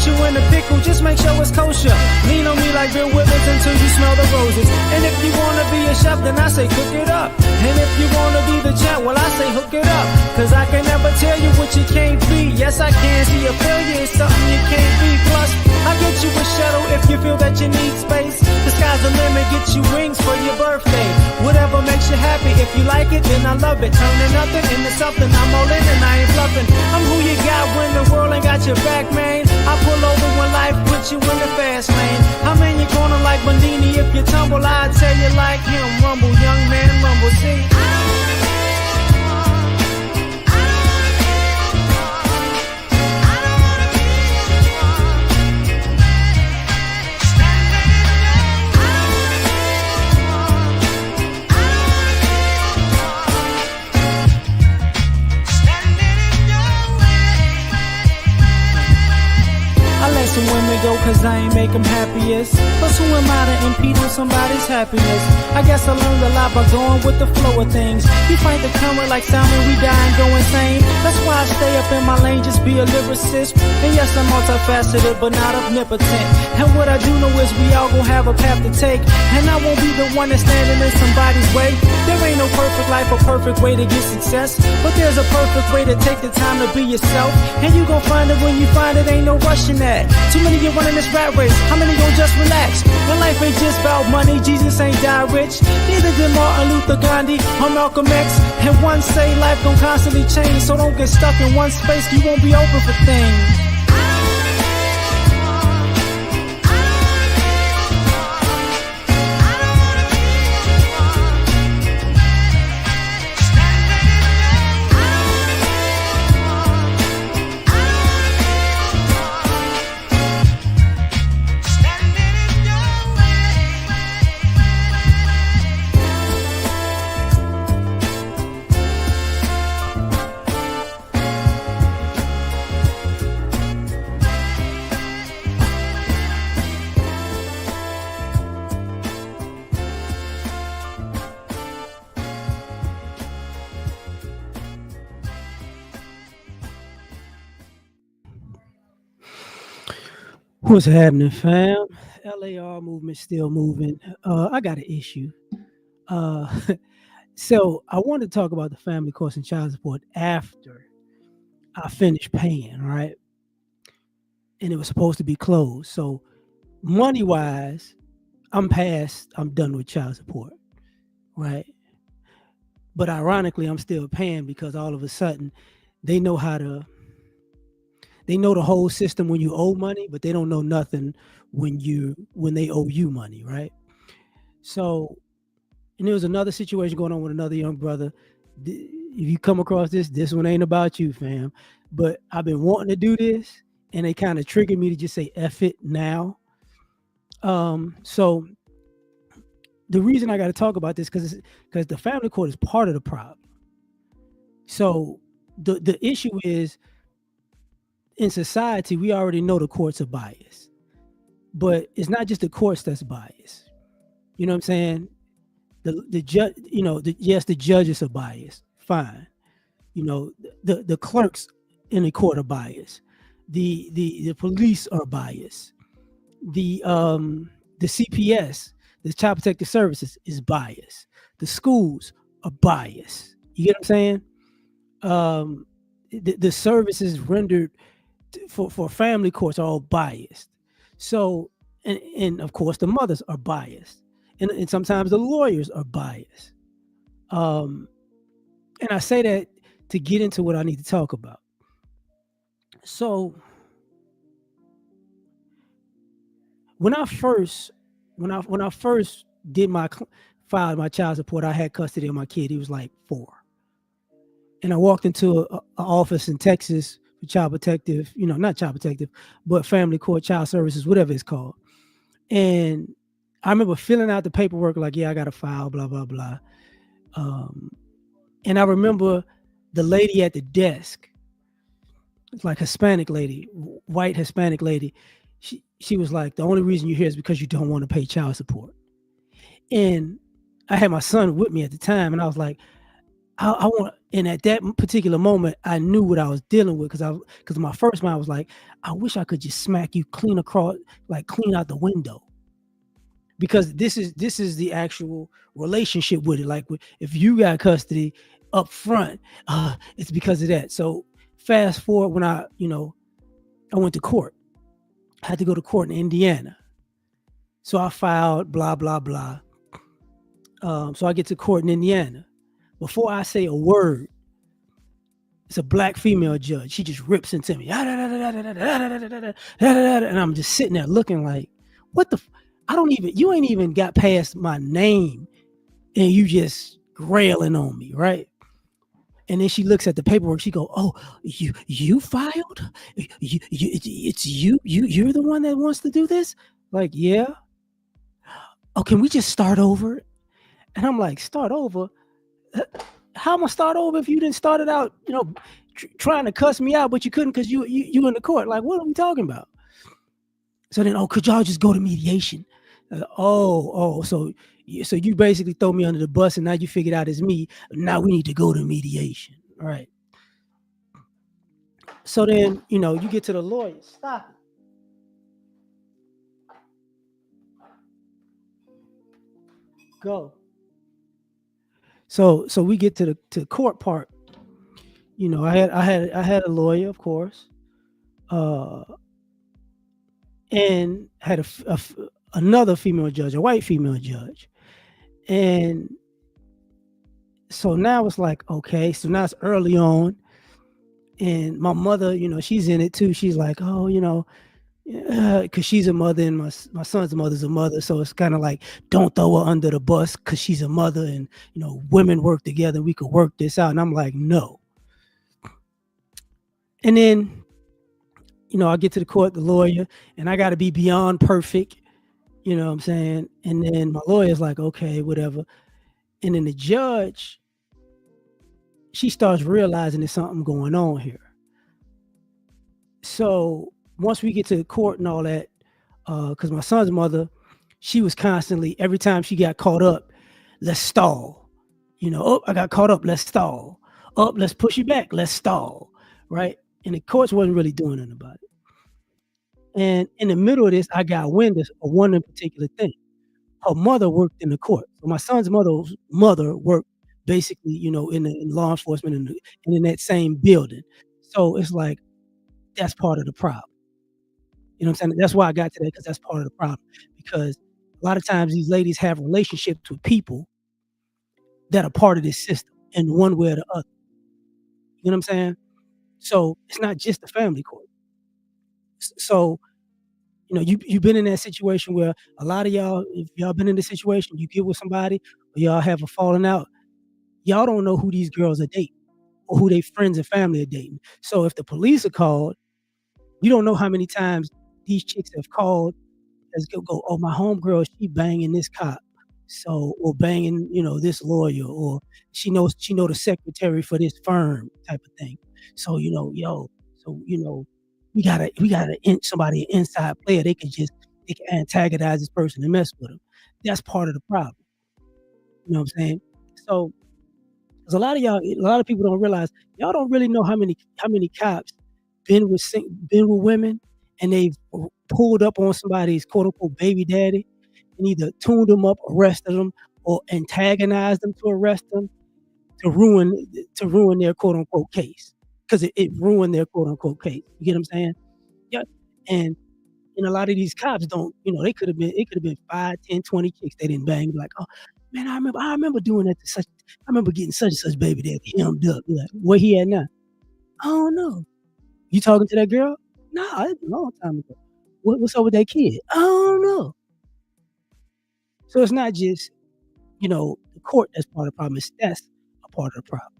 you in a pickle, just make sure it's kosher. Lean on me like Bill Withers until you smell the roses. And if you wanna be a chef, then I say cook it up. And if you wanna be the champ, well I say hook it up. Cause I can never tell you what you can't be. Yes I can, see a failure is something you can't be. Plus, I'll get you a shuttle if you feel that you need space. The sky's the limit, get you wings for your birthday. Whatever makes you happy, if you like it, then I love it. Turning nothing into something, I'm all in and I ain't bluffing. I'm who you got when the world ain't got your back, man. I pull over when life puts you in the fast lane. I'm in your corner like Bandini, if you tumble, I'll tell you like him. Rumble, young man, rumble, see. Some women go cause I ain't make them happiest. But who am I to impede on somebody's happiness? I guess I learned a lot by going with the flow of things. You fight the current like salmon, we die and go insane. That's why I stay up in my lane, just be a lyricist. And yes, I'm multifaceted, but not omnipotent. And what I do know is we all gon' have a path to take. And I won't be the one that's standing in somebody's way. There ain't no perfect life or perfect way to get success. But there's a perfect way to take the time to be yourself. And you gon' find it when you find it, ain't no rushing that. Too many get running this rat race, how many gon' just relax? When life ain't just about money, Jesus ain't die rich. Neither did Martin Luther Gandhi or Malcolm X. And one say life gon' constantly change, so don't get stuck in one space, you won't be open for things. What's happening, fam? L.A.R. movement still moving. I got an issue. So I wanted to talk about the family course and child support after I finished paying, right? And it was supposed to be closed. So money-wise, I'm done with child support, right? But ironically, I'm still paying because all of a sudden they know the whole system when you owe money, but they don't know nothing when they owe you money, right? So, and there was another situation going on with another young brother. If you come across this one ain't about you, fam. But I've been wanting to do this, and they kind of triggered me to just say F it now. So the reason I got to talk about this because the family court is part of the problem. So the issue is, in society, we already know the courts are biased, but it's not just the courts that's biased. You know what I'm saying? The judge, yes, the judges are biased. Fine. The clerks in the court are biased. The police are biased. The CPS, the Child Protective Services, is biased. The schools are biased. You get what I'm saying? The services rendered for family courts are all biased. So, and of course the mothers are biased, and sometimes the lawyers are biased. And I say that to get into what I need to talk about. So, when I first did filed my child support, I had custody of my kid. He was like 4, and I walked into an office in Texas. Child protective, not child protective, but family court, child services, whatever it's called. And I remember filling out the paperwork like, yeah, I got to file, blah, blah, blah. And I remember the lady at the desk, it's like Hispanic lady, white Hispanic lady. She was like, the only reason you're here is because you don't want to pay child support. And I had my son with me at the time, and I was like, I want, And at that particular moment, I knew what I was dealing with because my first mind was like, I wish I could just smack you clean across, like clean out the window. Because this is the actual relationship with it. Like if you got custody up front, it's because of that. So fast forward when I went to court. I had to go to court in Indiana. So I filed blah blah blah. So I get to court in Indiana. Before I say a word, it's a black female judge. She just rips into me. And I'm just sitting there looking like, what the? I don't even, you ain't even got past my name and you just railing on me, right? And then she looks at the paperwork. She go, "Oh, you filed? It's you're the one that wants to do this?" Like, yeah. Oh, can we just start over? And I'm like, start over? How am I start over if you didn't start it out, trying to cuss me out, but you couldn't because you in the court? Like, what are we talking about? So then, oh, could y'all just go to mediation? So you basically throw me under the bus, and now you figured out it's me. Now we need to go to mediation, all right? So then, you get to the lawyer. Stop it. Go. So we get to the court part. I had a lawyer, of course, uh, and had another female judge, a white female judge, and so now it's like, okay, so now it's early on, and my mother, she's in it too. She's like, oh, because she's a mother, and my son's mother's a mother, so it's kind of like, don't throw her under the bus because she's a mother, and women work together, we could work this out. And I'm like, no. And then I get to the court, the lawyer, and I got to be beyond perfect. You know what I'm saying? And then my lawyer's like, okay, whatever. And then the judge, she starts realizing there's something going on here. So once we get to the court and all that, because my son's mother, she was constantly, every time she got caught up, let's stall. Oh, I got caught up, let's stall. Up, let's push you back, let's stall. Right? And the courts wasn't really doing nothing about it. And in the middle of this, I got wind of one in particular thing. Her mother worked in the court. So my son's mother worked basically, in law enforcement and in that same building. So it's like that's part of the problem. You know what I'm saying? That's why I got to that because that's part of the problem. Because a lot of times these ladies have relationships with people that are part of this system in one way or the other. You know what I'm saying? So it's not just the family court. So you've been in that situation where a lot of y'all, if y'all been in this situation, you get with somebody or y'all have a falling out, y'all don't know who these girls are dating or who their friends and family are dating. So if the police are called, you don't know how many times these chicks have called as go, oh, my homegirl, she banging this cop. So or banging, this lawyer, or she know the secretary for this firm type of thing. So, we gotta somebody inside player. They can antagonize this person and mess with them. That's part of the problem. You know what I'm saying? So, because a lot of people don't realize y'all don't really know how many cops been with women and they've pulled up on somebody's quote unquote baby daddy and either tuned them up, arrested them, or antagonized them to arrest them to ruin their quote unquote case because it ruined their quote unquote case. You get what I'm saying? Yeah. And a lot of these cops don't, they could have been, it could have been 5, 10, 20 chicks they didn't bang. Like, oh man, I remember doing that to such, I remember getting such and such baby that hemmed up. You're like, where he at now? I don't know. You talking to that girl? Nah, it's a long time ago. What's up with that kid? I don't know. So it's not just, the court that's part of the problem. It's that's a part of the problem.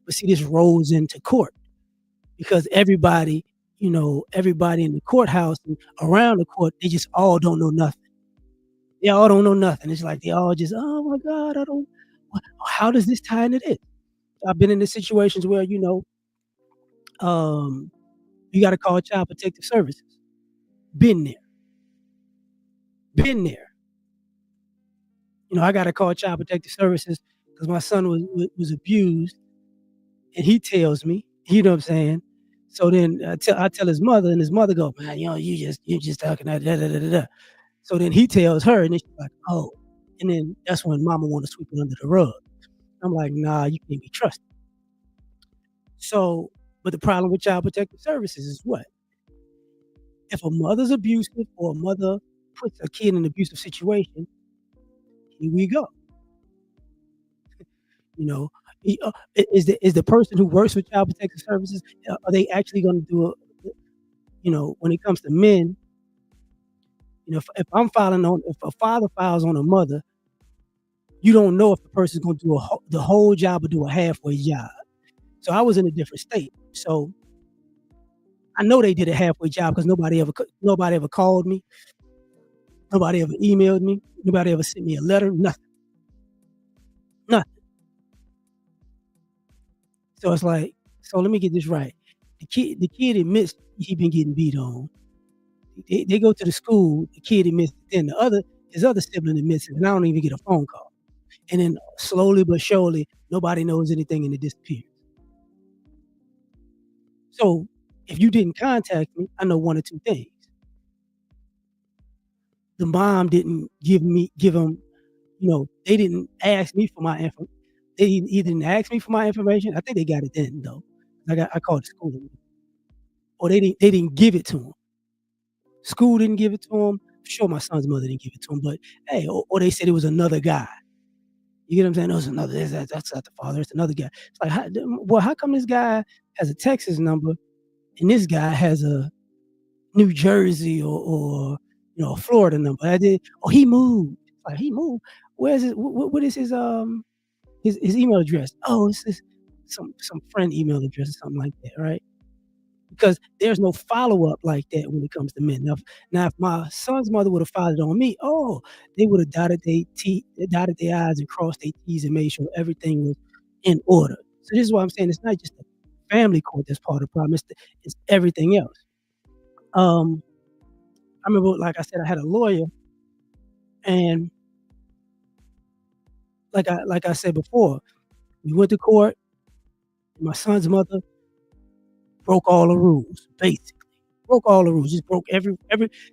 But see, this rolls into court because everybody in the courthouse and around the court, they just all don't know nothing. They all don't know nothing. It's like they all just, oh my God, I don't. How does this tie into this? I've been in the situations where um, you got to call Child Protective Services. Been there, been there. I got to call Child Protective Services because my son was abused, and he tells me, you know what I'm saying? So then I tell his mother, and his mother go, "Man, you just talking that da da da da da." So then he tells her, and then she's like, "Oh," and then that's when mama want to sweep it under the rug. I'm like, "Nah, you can't be trusted." So, but the problem with child protective services is what? If a mother's abusive or a mother puts a kid in an abusive situation, here we go. You know, is the person who works with child protective services, are they actually going to do a, when it comes to men, if a father files on a mother, you don't know if the person's going to do the whole job or do a halfway job. So I was in a different state. So I know they did a halfway job because nobody ever called me, nobody ever emailed me, nobody ever sent me a letter, nothing, nothing. So it's like, so let me get this right. The kid admits he been getting beat on. They go to the school, the kid admits it, then his other sibling admits it, and I don't even get a phone call. And then slowly but surely, nobody knows anything and it disappears. So if you didn't contact me, I know one or two things. The mom didn't give him, they didn't ask me for my info. They either didn't ask me for my information. I think they got it then though. I called the school, or they didn't give it to him. School didn't give it to him. Sure, my son's mother didn't give it to him, but hey, or they said it was another guy. You get what I'm saying? No, it's another. That's not the father. It's another guy. It's like, how come this guy has a Texas number and this guy has a New Jersey or a Florida number? Oh, he moved. Like he moved. Where's his? What is his email address? Oh, it's this some friend email address or something like that, right? Because there's no follow up like that when it comes to men. Now, if my son's mother would have followed on me, oh, they would have dotted their I's and crossed their T's and made sure everything was in order. So this is why I'm saying it's not just the family court that's part of the problem. It's everything else. Um, I remember, like I said, I had a lawyer, and like I said before, we went to court. My son's mother broke all the rules, basically. Broke all the rules. Just broke every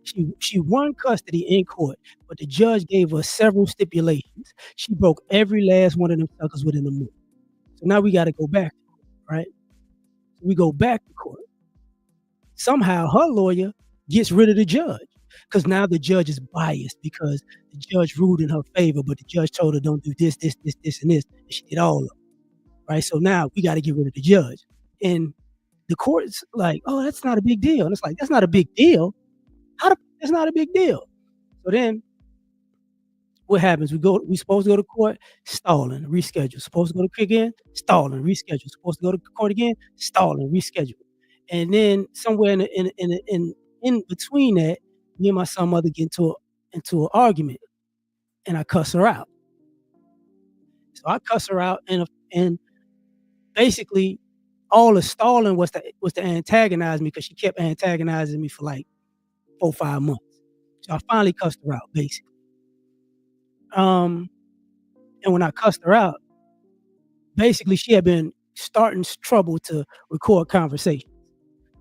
she won custody in court, but the judge gave her several stipulations. She broke every last one of them suckers within a month. So now we gotta go back, right? We go back to court. Somehow her lawyer gets rid of the judge. Because now the judge is biased because the judge ruled in her favor, but the judge told her don't do this, and this, and she did all of it. Right. So now we got to get rid of the judge. And the court's like, oh, that's not a big deal. And it's like, that's not a big deal. That's not a big deal. So then what happens? We supposed to go to court, stalling, reschedule. Supposed to go to court again, stalling, reschedule. Supposed to go to court again, stalling, reschedule. And then somewhere in between that, me and my son mother get into an argument, and I cuss her out. So I cuss her out, and basically all the stalling was to antagonize me because she kept antagonizing me for like 4 or 5 months. So I finally cussed her out, basically. Um, and when I cussed her out, basically she had been starting trouble to record conversations,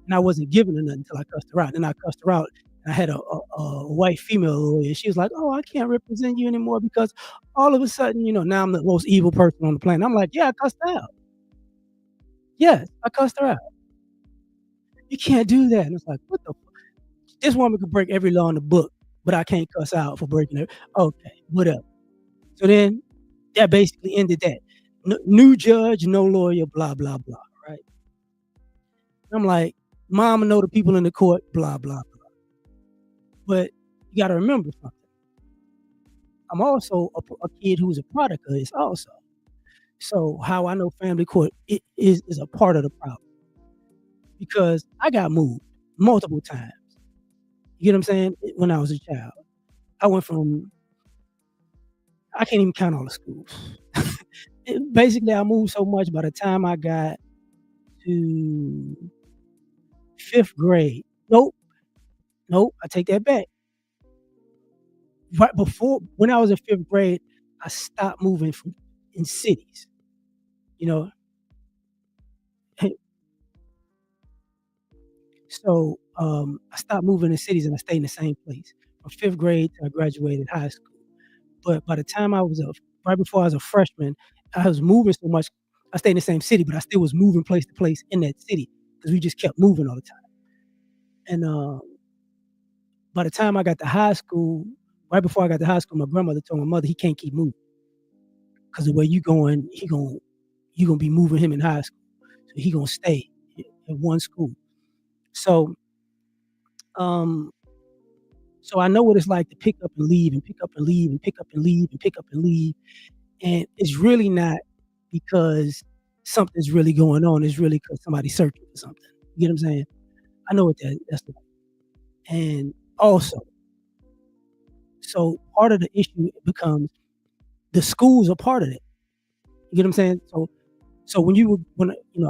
and I wasn't giving her nothing until I cussed her out. Then I cussed her out, and I had a white female lawyer. She was like, "Oh, I can't represent you anymore because all of a sudden, now I'm the most evil person on the planet." I'm like, "Yeah, I cussed her out. Yes, I cussed her out. You can't do that." And it's like, what the this woman could break every law in the book, but I can't cuss out for breaking it. Okay, whatever. So then that basically ended that. New judge, no lawyer, blah, blah, blah, right? I'm like, mama know the people in the court, blah, blah, blah. But you got to remember something. I'm also a kid who's a product of this also. So how I know family court is a part of the problem because I got moved multiple times. You get what I'm saying? When I was a child, I went from I can't even count all the schools. Basically, I moved so much by the time I got to 5th grade. Nope, nope, I take that back. Right before when I was in 5th grade, I stopped moving from in cities, you know? So, I stopped moving in cities and I stayed in the same place from 5th grade till I graduated high school. But by the time I was a right before I was a freshman, I was moving so much. I stayed in the same city, but I still was moving place to place in that city because we just kept moving all the time. And, by the time I got to high school, right before I got to high school, my grandmother told my mother he can't keep moving because the way you going, you gonna be moving him in high school, so he gonna stay in one school. So, um, so I know what it's like to pick up and leave and pick up and leave and pick up and leave and pick up and leave, and it's really not because something's really going on. It's really because somebody's searching for something. You get what I'm saying? I know what that's like. And also, so part of the issue becomes the schools are part of it. You get what I'm saying? So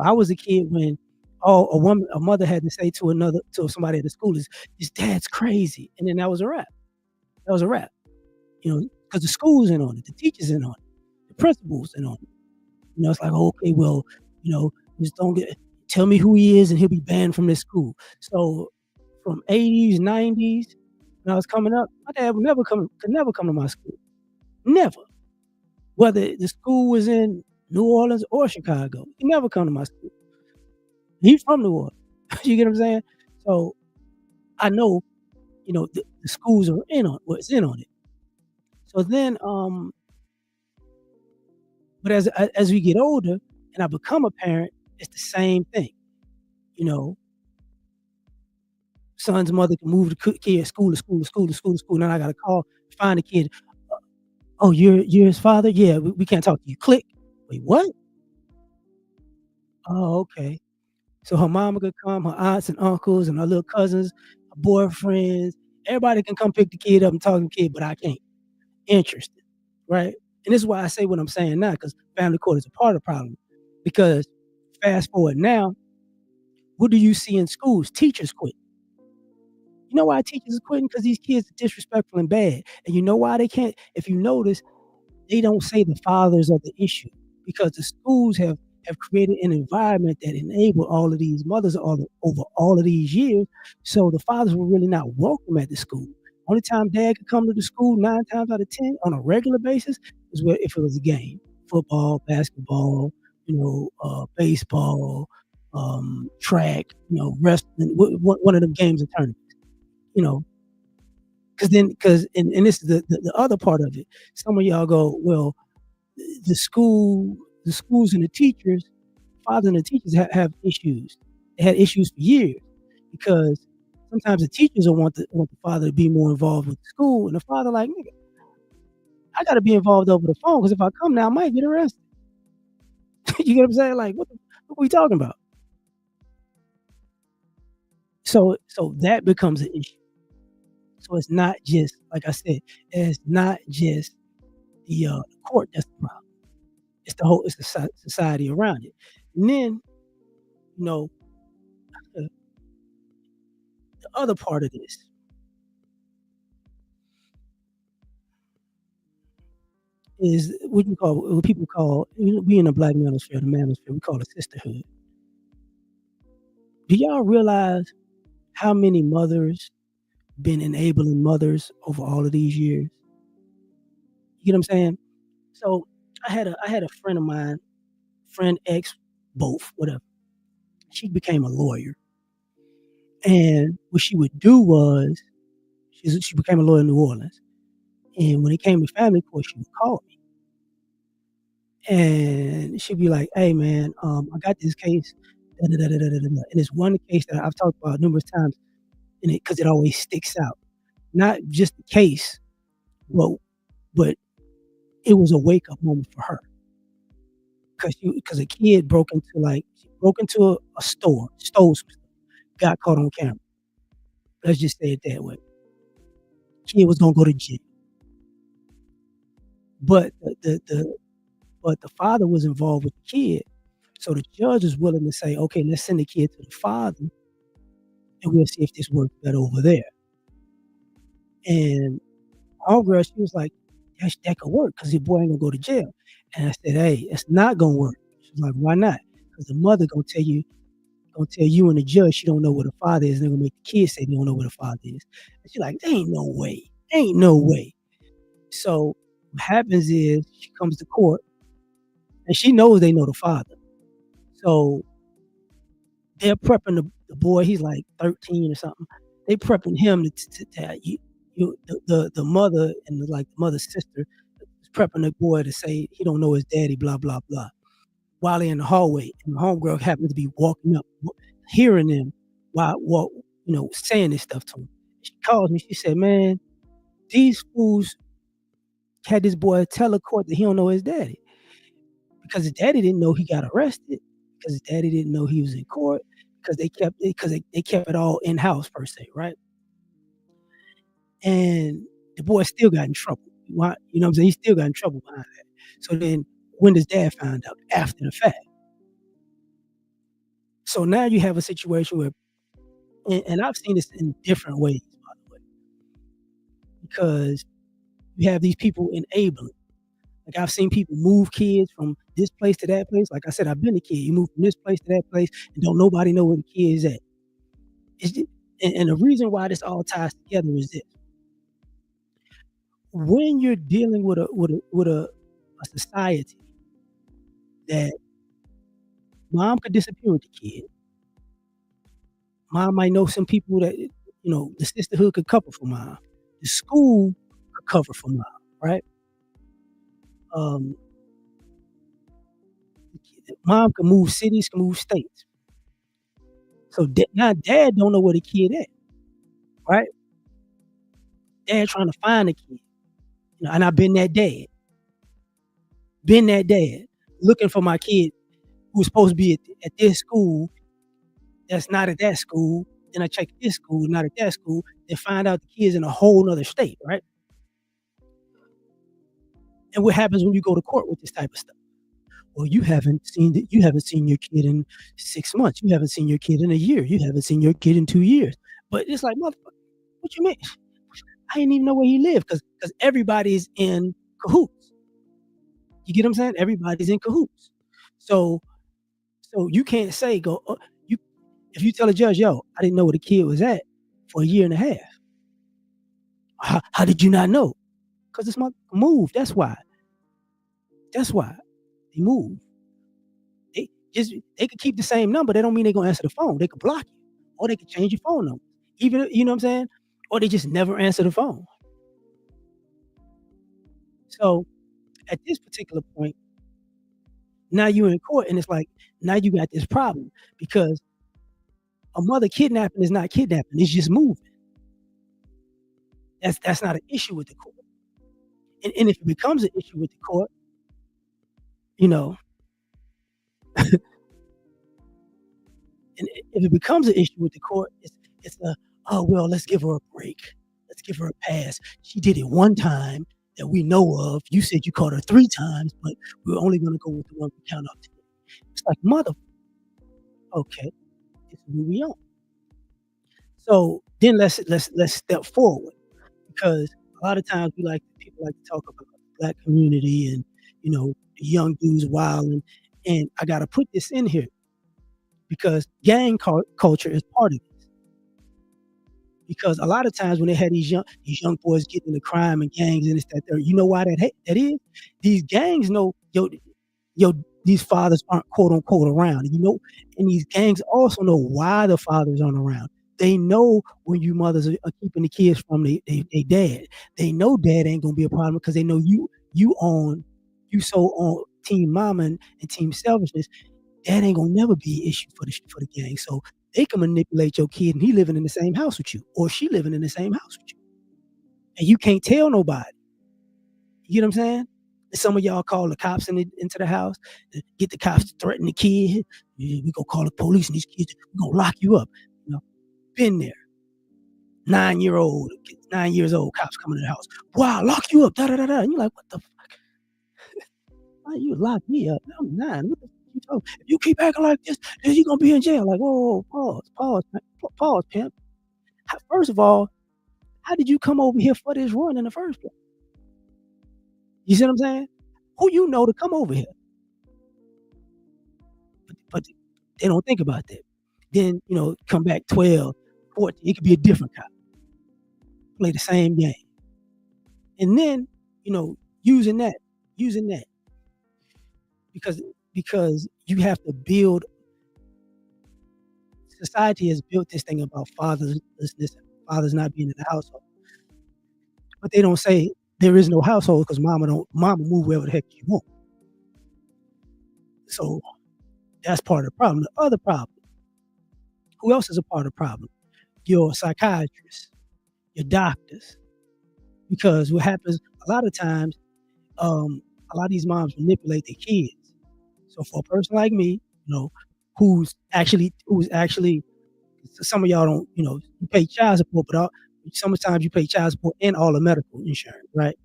I was a kid when a mother had to say to somebody at the school is his dad's crazy, and then that was a wrap. That was a wrap. Because the school's in on it, the teachers in on it, the principals in on it. It's like, okay, well, you know, just don't get tell me who he is and he'll be banned from this school. So from 80s, 90s, when I was coming up, my dad could never come to my school. Never. Whether the school was in New Orleans or Chicago, he never come to my school. He's from New Orleans. You get what I'm saying? So I know, the schools are it's in on it. So then, but as we get older and I become a parent, it's the same thing. You know, son's mother can move the kid school to school to school to school to school. Now I got to call, find the kid. Oh, you're his father? Yeah, we can't talk to you. Click. Wait, what? Oh, okay. So her mama could come, her aunts and uncles and her little cousins, her boyfriends. Everybody can come pick the kid up and talk to the kid, but I can't. Interesting, right? And this is why I say what I'm saying now, because family court is a part of the problem. Because fast forward now, what do you see in schools? Teachers quit. You know why teachers are quitting? Because these kids are disrespectful and bad. And you know why they can't? If you notice, they don't say the fathers are the issue because the schools have created an environment that enabled all of these mothers over all of these years. So the fathers were really not welcome at the school. Only time dad could come to the school 9 times out of 10 on a regular basis is where if it was a game, football, basketball, baseball, track, wrestling, one of them games and tournaments, you know, and this is the other part of it. Some of y'all go, well, the school, the schools and the teachers, fathers and the teachers have issues. They had issues for years because sometimes the teachers will want the father to be more involved with the school, and the father like, nigga, I got to be involved over the phone because if I come now, I might get arrested. You get what I'm saying? Like, what are we talking about? So that becomes an issue. So it's not just like I said, it's not just the court that's the problem. It's the society around it. And then, you know, the other part of this is what people call, we in the black manosphere, the manosphere, we call it sisterhood. Do y'all realize how many mothers been enabling mothers over all of these years? You get what I'm saying? So I had a friend of mine, friend ex, both, whatever. She became a lawyer, and what she would do was she became a lawyer in New Orleans. And when it came to family court, she would call me and she'd be like, "Hey man, I got this case, da, da, da, da, da, da, da." And it's one case that I've talked about numerous times, and because it always sticks out. Not just the case, but but it was a wake up moment for her because a kid broke into a store, stole some stuff, got caught on camera. Let's just say it that way. Kid was gonna go to jail, but the father was involved with the kid, so the judge is willing to say, okay, let's send the kid to the father, and we'll see if this works better over there. And homegirl, she was like, that could work because your boy ain't gonna go to jail. And I said, hey, it's not gonna work. She's like, why not? Because the mother gonna tell you gonna tell you and the judge she don't know what a father is. They're gonna make the kids say they don't know what a father is. And she's like, "There ain't no way. Ain't no way." So what happens is she comes to court and she knows they know the father. So they're prepping the boy. He's like 13 or something. They prepping him the mother and like the mother's sister is prepping the boy to say he don't know his daddy. Blah blah blah. While they're in the hallway, and the homegirl happened to be walking up, hearing them while saying this stuff to him. She calls me. She said, "Man, these fools had this boy tell the court that he don't know his daddy because his daddy didn't know he got arrested, because his daddy didn't know he was in court, because they kept it all in house per se, right?" And the boy still got in trouble. Why? You know what I'm saying? He still got in trouble behind that. So then, when does dad find out? After the fact. So now you have a situation where, and I've seen this in different ways, by the way, because you have these people enabling. Like I've seen people move kids from this place to that place. Like I said, I've been a kid. You move from this place to that place, and don't nobody know where the kid is at. And the reason why this all ties together is this: when you're dealing with a society that mom could disappear with the kid, mom might know some people that the sisterhood could cover for mom, the school could cover for mom, right? Um, Mom can move cities, can move states. So now dad don't know where the kid at, right? Dad trying to find the kid. And I've been that dad, looking for my kid who's supposed to be at this school, that's not at that school. Then I check this school, not at that school. Then find out the kid's in a whole nother state, right? And what happens when you go to court with this type of stuff? Well, you haven't seen your kid in 6 months. You haven't seen your kid in a year. You haven't seen your kid in 2 years. But it's like, motherfucker, what you mean? I didn't even know where he lived because everybody's in cahoots. You get what I'm saying? Everybody's in cahoots. So you can't say you if you tell a judge, yo, I didn't know where the kid was at for a year and a half. How did you not know? Because this mother moved. That's why. That's why they moved. They could keep the same number. That don't mean they're gonna answer the phone. They could block you, or they could change your phone number. Even you know what I'm saying, or they just never answer the phone. So at this particular point, now you're in court, and it's like now you got this problem because a mother kidnapping is not kidnapping; it's just moving. That's not an issue with the court. And if it becomes an issue with the court, you know, and if it becomes an issue with the court, it's a, oh well, let's give her a break. Let's give her a pass. She did it one time that we know of. You said you caught her 3 times, but we're only going to go with the one we count up to. It's like mother. Okay, this is who we are. So then let's step forward because a lot of times people like to talk about the black community and the young dudes wilding, and I got to put this in here because gang culture is part of this. Because a lot of times when they had these young boys getting into crime and gangs and this that there, you know why that is? These gangs know yo these fathers aren't quote unquote around, and these gangs also know why the fathers aren't around. They know when you mothers are keeping the kids from they dad. They know dad ain't gonna be a problem because they know you so on team mama and team selfishness. That ain't gonna never be an issue for the gang. So they can manipulate your kid and he living in the same house with you, or she living in the same house with you. And you can't tell nobody. You know what I'm saying? And some of y'all call the cops into the house, get the cops to threaten the kid. We gonna call the police and these kids, we gonna lock you up. Been there. 9 years old, cops coming to the house. Wow, lock you up, da da da da. And you're like, what the fuck? Why you lock me up? I'm 9. What the fuck you talking? If you keep acting like this, then you gonna be in jail. Like, whoa, pause, pimp. First of all, how did you come over here for this run in the first place? You see what I'm saying? Who you know to come over here? But they don't think about that. then, come back 12, 14, it could be a different cop, play the same game. And then, you know, using that using that because you have to build society has built this thing about fatherlessness, fathers not being in the household, but they don't say there is no household because mama move wherever the heck she want. So that's part of the problem. The other problem, who else is a part of the problem? Your psychiatrists, your doctors, because what happens a lot of times, a lot of these moms manipulate their kids. So for a person like me, who's actually some of y'all don't, you pay child support, but sometimes you pay child support and all the medical insurance, right?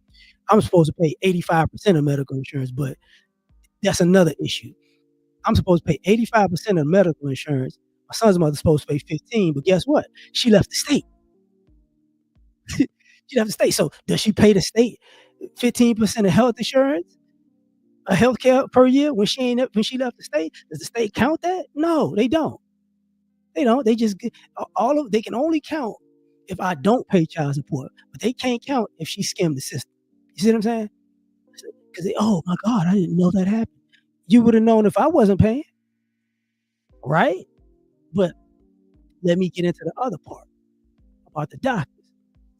I'm supposed to pay 85% of medical insurance, but that's another issue. I'm supposed to pay 85% of medical insurance. My son's mother's supposed to pay 15, but guess what? She left the state. She left the state. So does she pay the state 15% of health insurance, health care per year when she left the state? Does the state count that? No, they don't. They don't. They just they can only count if I don't pay child support, but they can't count if she skimmed the system. You see what I'm saying? Because oh my God, I didn't know that happened. You would have known if I wasn't paying, right? But let me get into the other part about the doctors.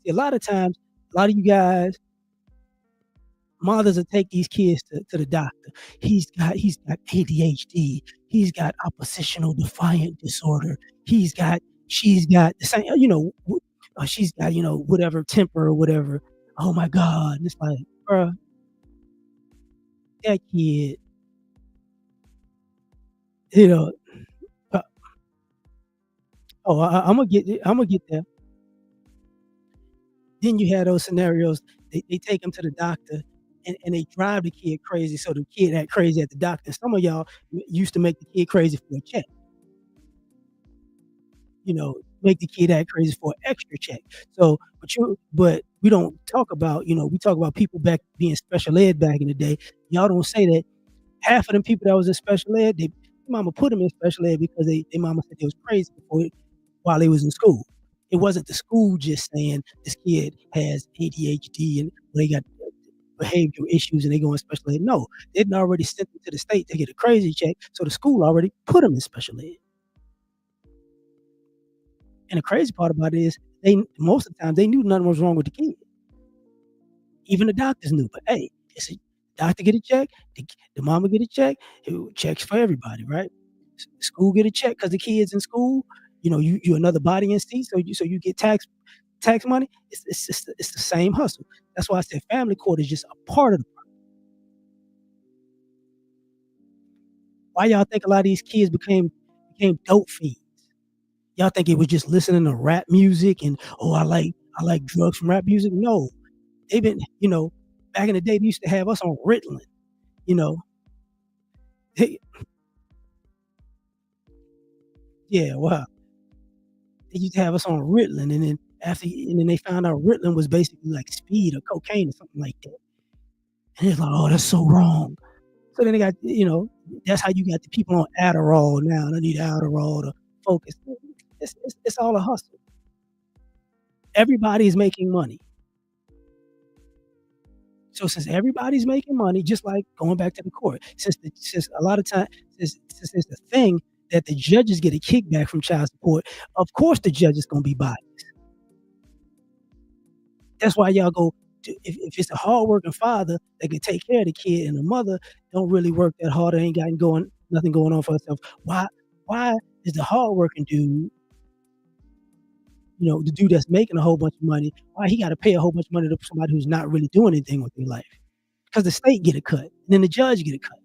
See, a lot of times, a lot of you guys, mothers will take these kids to the doctor. He's got ADHD. He's got oppositional defiant disorder. She's got the same, she's got, whatever temper or whatever. Oh my God. And it's like, bruh, that kid, you know, uh, I'm gonna get there. Then you have those scenarios. They take them to the doctor and they drive the kid crazy. So the kid act crazy at the doctor. Some of y'all used to make the kid crazy for a check, make the kid act crazy for an extra check. So, but we don't talk about, we talk about people back being special ed back in the day. Y'all don't say that half of them people that was in special ed, they mama put them in special ed because they mama said they was crazy while they was in school. It wasn't the school just saying this kid has ADHD and they got behavioral issues and they go in special ed. No, they'd already sent them to the state to get a crazy check, so the school already put them in special ed. And the crazy part about it is they most of the time they knew nothing was wrong with the kid. Even the doctors knew. But hey, it's a doctor get a check, the mama get a check, checks for everybody, right? The school get a check because the kids in school. You another body in seat, so you get tax money. It's the same hustle. That's why I said family court is just a part of the. Why y'all think a lot of these kids became dope fiends? Y'all think it was just listening to rap music and oh I like drugs from rap music? No, they've been back in the day they used to have us on Ritalin. You know, they, yeah, wow. They used to have us on Ritalin, and then they found out Ritalin was basically like speed or cocaine or something like that. And it's like, oh, that's so wrong. So then they got, that's how you got the people on Adderall now. They need Adderall to focus. It's all a hustle. Everybody's making money. So since everybody's making money, just like going back to the court, since a lot of time since it's the thing that the judges get a kickback from child support, of course the judge is gonna be biased. That's why y'all go to if it's a hardworking father that can take care of the kid and the mother don't really work that hard or ain't got nothing going on for herself. Why is the hardworking dude, the dude that's making a whole bunch of money, why he got to pay a whole bunch of money to somebody who's not really doing anything with their life? Because the state get a cut, and then the judge get a cut.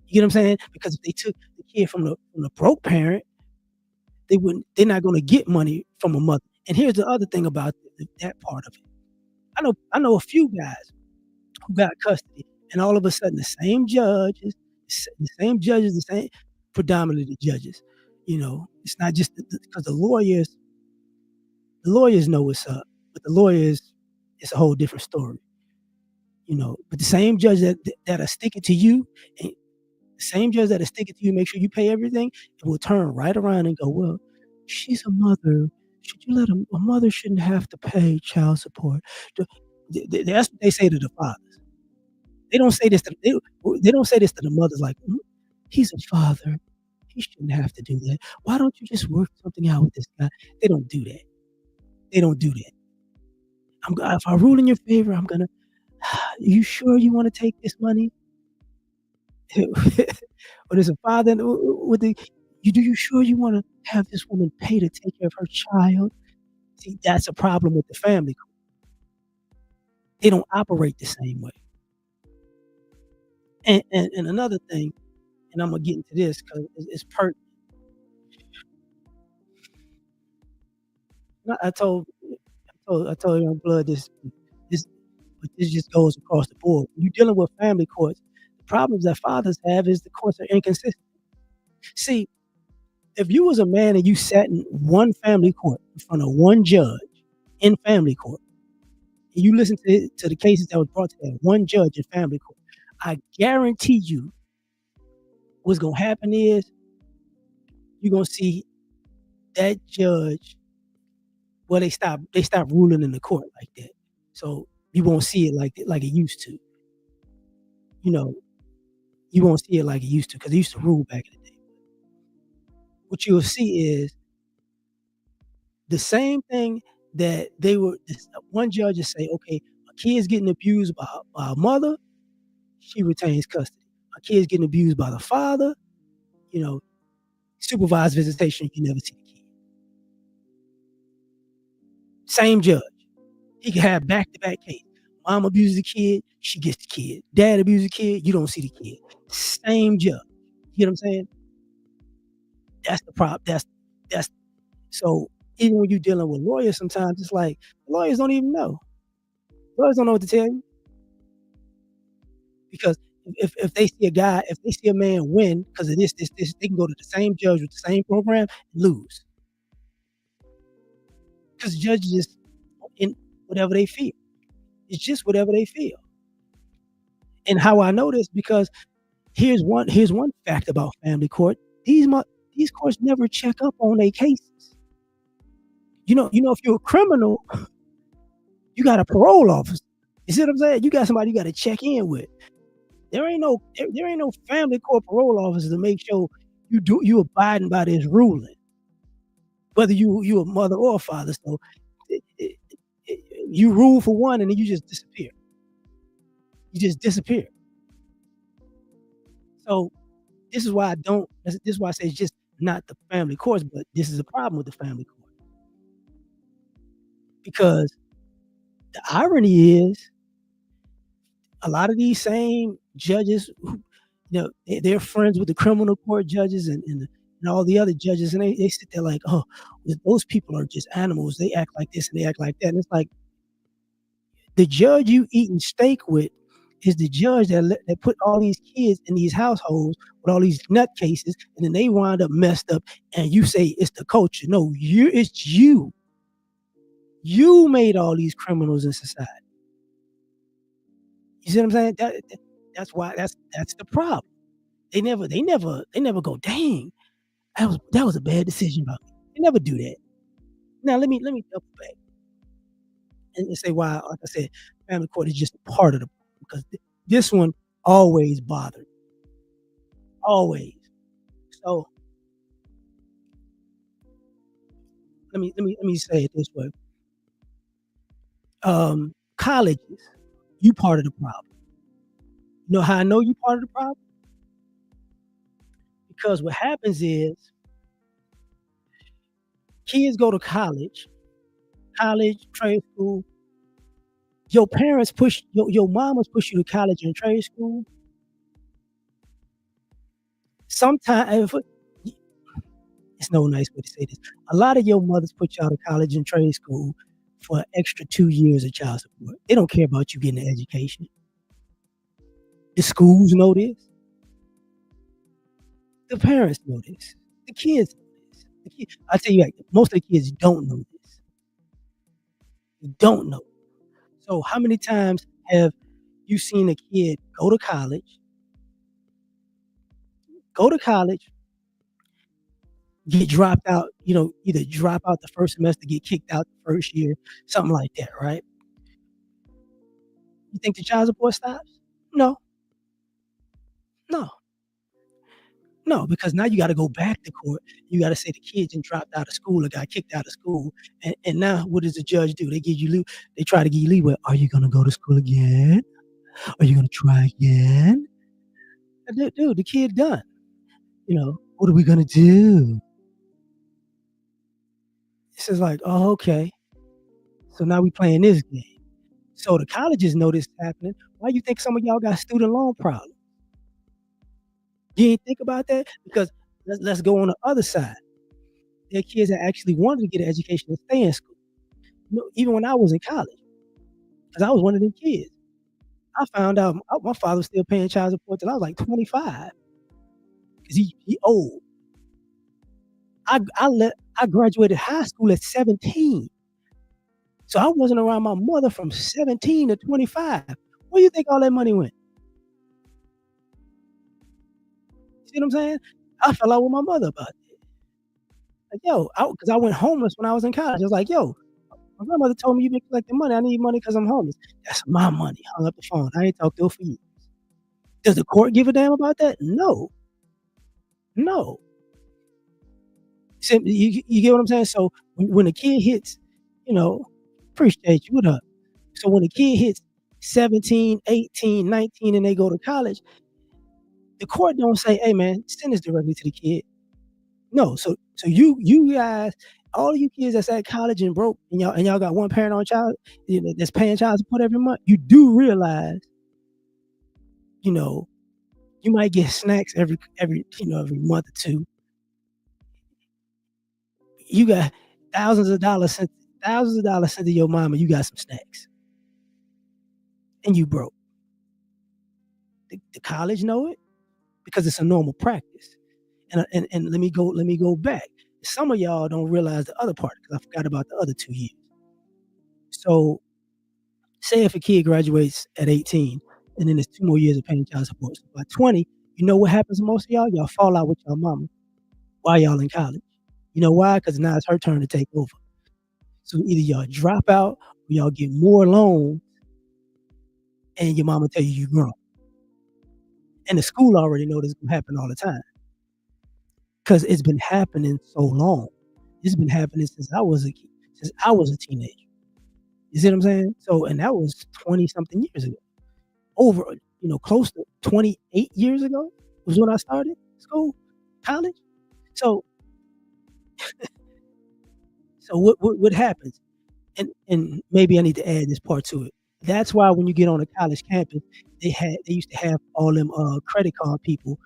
You get what I'm saying? Because if they took the kid from the broke parent, they're not going to get money from a mother. And here's the other thing about that part of it. I know a few guys who got custody, and all of a sudden the same predominantly the judges. It's not just because the lawyers know what's up, but the lawyers it's a whole different story. But the same judge that are sticking to you The same judge that'll stick it to you, make sure you pay everything, it will turn right around and go, "Well, she's a mother. Should you let a mother shouldn't have to pay child support." The that's what they say to the fathers. They don't say this to they don't say this to the mothers like, he's a father. He shouldn't have to do that. Why don't you just work something out with this guy?" They don't do that. They don't do that. If I rule in your favor, I'm gonna "You sure you wanna take this money?" Or there's a father with the you sure you wanna have this woman pay to take care of her child?" See, that's a problem with the family. They don't operate the same way. And another thing, and Imma get into this 'cause it's pertinent. I told young blood this but this just goes across the board. When you're dealing with family courts, the problems that fathers have is the courts are inconsistent. See, if you was a man and you sat in one family court in front of one judge in family court, and you listened to the cases that was brought to that one judge in family court, I guarantee you what's gonna happen is you're gonna see that judge well, they stop ruling in the court like that. So you won't see it like it used to. You know, you won't see it like it used to because it used to rule back in the day. What you'll see is the same thing that they were this one judge will say, "Okay, a kid's getting abused by a mother, she retains custody. A kid's getting abused by the father, you know, supervised visitation, you never see the kid." Same judge. He can have back-to-back case. Mom abuses the kid, she gets the kid. Dad abuses the kid, you don't see the kid. Same judge. You know what I'm saying? That's the problem. That's so even when you're dealing with lawyers, sometimes it's like lawyers don't even know. Lawyers don't know what to tell you because if they see a man win because of this, they can go to the same judge with the same program and lose because judges just in whatever they feel. It's just whatever they feel. And how I know this because here's one fact about family court. These mu these courts never check up on their cases. If you're a criminal, you got a parole officer. You see what I'm saying? You got somebody you gotta check in with. There ain't no family court parole officer to make sure you abiding by this ruling, whether you a mother or a father. So it you rule for one and then you just disappear. You just disappear. So this is why I say it's just not the family courts, but this is a problem with the family court. Because the irony is a lot of these same judges who they're friends with the criminal court judges and all the other judges, and they sit there like, "Oh, those people are just animals. They act like this and they act like that." And it's like the judge you eating steak with is the judge that put all these kids in these households with all these nutcases, and then they wind up messed up, and you say it's the culture. No, it's you. You made all these criminals in society. You see what I'm saying? That's why that's the problem. They never go, "Dang, that was a bad decision by me." They never do that. Now let me double back and say why, like I said, family court is just a part of the because this one always bothered, always. So let me say it this way. Colleges, you part of the problem. You know how I know you part of the problem? Because what happens is kids go to college, trade school. Your parents push your mamas push you to college and trade school. Sometimes it's no nice way to say this. A lot of your mothers put y'all to college and trade school for an extra 2 years of child support. They don't care about you getting an education. The schools know this. The parents know this. The kids know this. I tell you, like, most of the kids don't know this. They don't know. So how many times have you seen a kid go to college, go to college, get dropped out, either drop out the first semester, get kicked out the first year, something like that, right? You think the child support stops? No, no, no, because now you got to go back to court. You got to say the kid done dropped out of school or got kicked out of school, and now what does the judge do? They give you they try to give you leeway. Are you gonna go to school again? Are you gonna try again? Dude, the kid done. What are we gonna do? It's just like, oh, okay. So now we playing this game. So the colleges know this happening. Why you think some of y'all got student loan problems? You ain't think about that? Because let's go on the other side. There are kids that actually wanted to get an education and stay in school. Even when I was in college, because I was one of them kids. I found out my father was still paying child support till I was like 25 because he old. I graduated high school at 17. So I wasn't around my mother from 17 to 25. Where do you think all that money went? See what I'm saying? I fell out with my mother about it. Like, yo, because I went homeless when I was in college. I was like, yo, my grandmother told me you've been collecting money. I need money because I'm homeless. That's my money. Hung up the phone. I ain't talked to her for years. Does the court give a damn about that? No. No. You get what I'm saying? So when a kid hits, appreciate you. What up? So when a kid hits 17, 18, 19, and they go to college, the court don't say, hey man, send this directly to the kid. No. So you guys, all of you kids that's at college and broke, and y'all got one parent on child, that's paying child support every month, you do realize, you might get snacks every month or two. You got thousands of dollars sent to your mama. You got some snacks, and you broke. The college know it because it's a normal practice. And let me go back. Some of y'all don't realize the other part because I forgot about the other 2 years. So say if a kid graduates at 18 and then there's 2 more years of paying child support. So by 20, you know what happens to most of y'all? Y'all fall out with your mama while y'all in college. You know why? Because now it's her turn to take over. So either y'all drop out or y'all get more loans and your mama tell you grown. And the school already know this is gonna happen all the time. Because it's been happening so long. It's been happening since I was a teenager. You see what I'm saying? So, and that was 20 something years ago. Over, close to 28 years ago was when I started school, college. So, what happens? And maybe I need to add this part to it. That's why when you get on a college campus, they used to have all them credit card people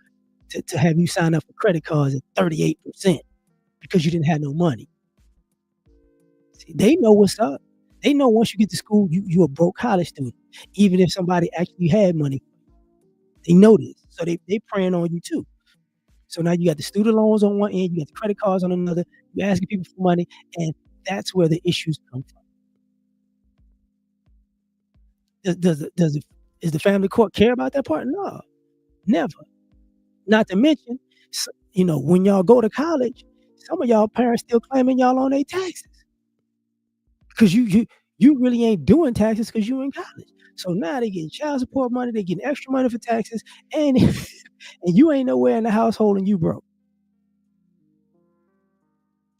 to have you sign up for credit cards at 38% because you didn't have no money. See, they know what's up. They know once you get to school, you a broke college student, even if somebody actually had money. They know this, so they preying on you too. So now you got the student loans on one end, you got the credit cards on another. You're asking people for money, and that's where the issues come from. Is the family court care about that part? No, never. Not to mention, when y'all go to college, some of y'all parents still claiming y'all on their taxes because you really ain't doing taxes because you in college. So now they getting child support money, they getting extra money for taxes, and and you ain't nowhere in the household and you broke.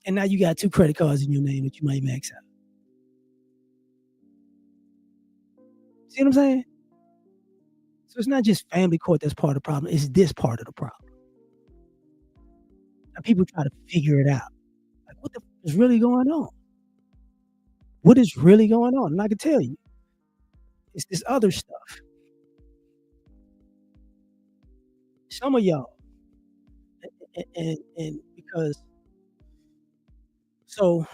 And now you got 2 credit cards in your name that you might max out. See what I'm saying? So it's not just family court that's part of the problem. It's this part of the problem. And people try to figure it out. Like, what the is really going on? What is really going on? And I can tell you, it's this other stuff. Some of y'all, and because so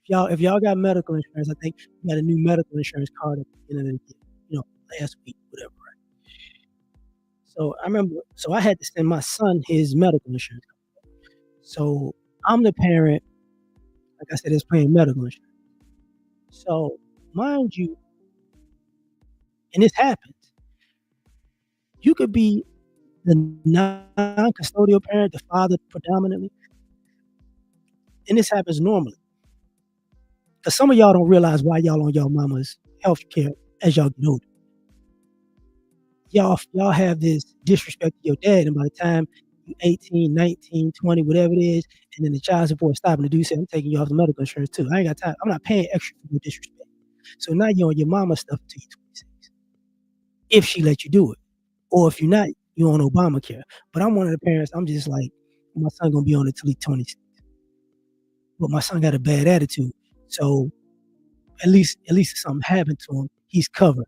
if y'all got medical insurance, I think you got a new medical insurance card at the beginning of the year, last week, whatever. Right? So I remember, so I had to send my son his medical insurance. So I'm the parent, like I said, is paying medical insurance. So mind you, and this happens, you could be the non-custodial parent, the father predominantly, and this happens normally. Because some of y'all don't realize why y'all on y'all mama's health care as y'all get older. Y'all have this disrespect to your dad, and by the time you 18, 19, 20, whatever it is, and then the child support stopping to do so, I'm taking you off the medical insurance too. I ain't got time. I'm not paying extra for your disrespect. So now you're on your mama stuff until you're 26, if she let you do it, or if you're not, you're on Obamacare. But I'm one of the parents. I'm just like, my son gonna be on it till he's 26, but my son got a bad attitude, so at least if something happened to him, he's covered.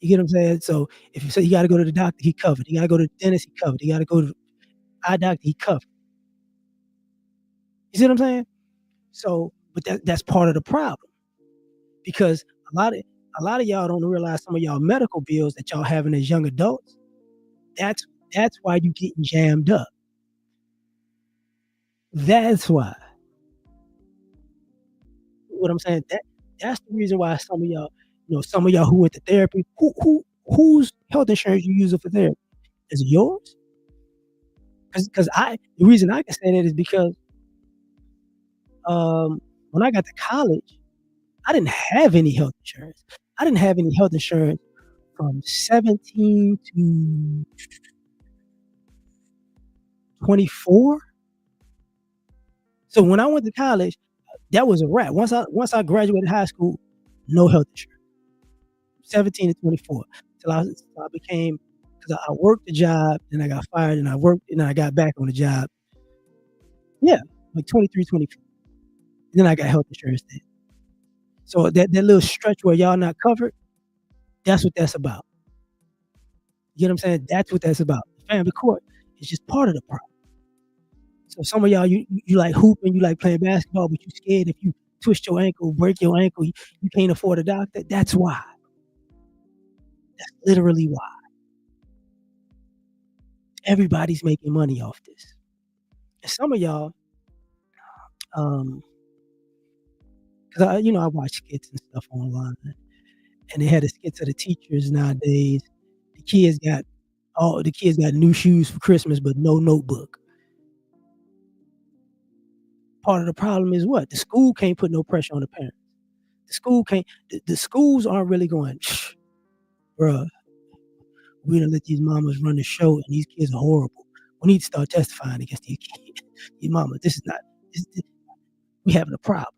You get what I'm saying? So if you say you got to go to the doctor, he covered. You got to go to the dentist, he covered. You got to go to the eye doctor, he covered. You see what I'm saying? So, but that's part of the problem, because a lot of a lot of y'all don't realize some of y'all medical bills that y'all having as young adults. That's that's why you getting jammed up. That's why. What I'm saying, that's the reason why some of y'all, some of y'all who went to therapy, whose health insurance you using for therapy? Is it yours? Because the reason I can say that is because when I got to college, I didn't have any health insurance. I didn't have any health insurance from 17 to 24. So when I went to college, that was a wrap. Once I graduated high school, no health insurance. 17 to 24 till I became, because I worked the job, then I got fired, and I worked, and then I got back on the job. Yeah, like 23, 24. And then I got health insurance then. So that little stretch where y'all not covered, that's what that's about. You get what I'm saying? That's what that's about. The family court is just part of the problem. So some of y'all, you like hooping, you like playing basketball, but you scared if you twist your ankle, break your ankle, you can't afford a doctor. That's why. That's literally why. Everybody's making money off this. And some of y'all, um, because I watch skits and stuff online, and they had a skits of the teachers nowadays. The kids got the kids got new shoes for Christmas, but no notebook. Part of the problem is what? The school can't put no pressure on the parents. The school can't. The schools aren't really going, bruh. We don't let these mamas run the show, and these kids are horrible. We need to start testifying against these kids. These mamas, this is not. We having a problem.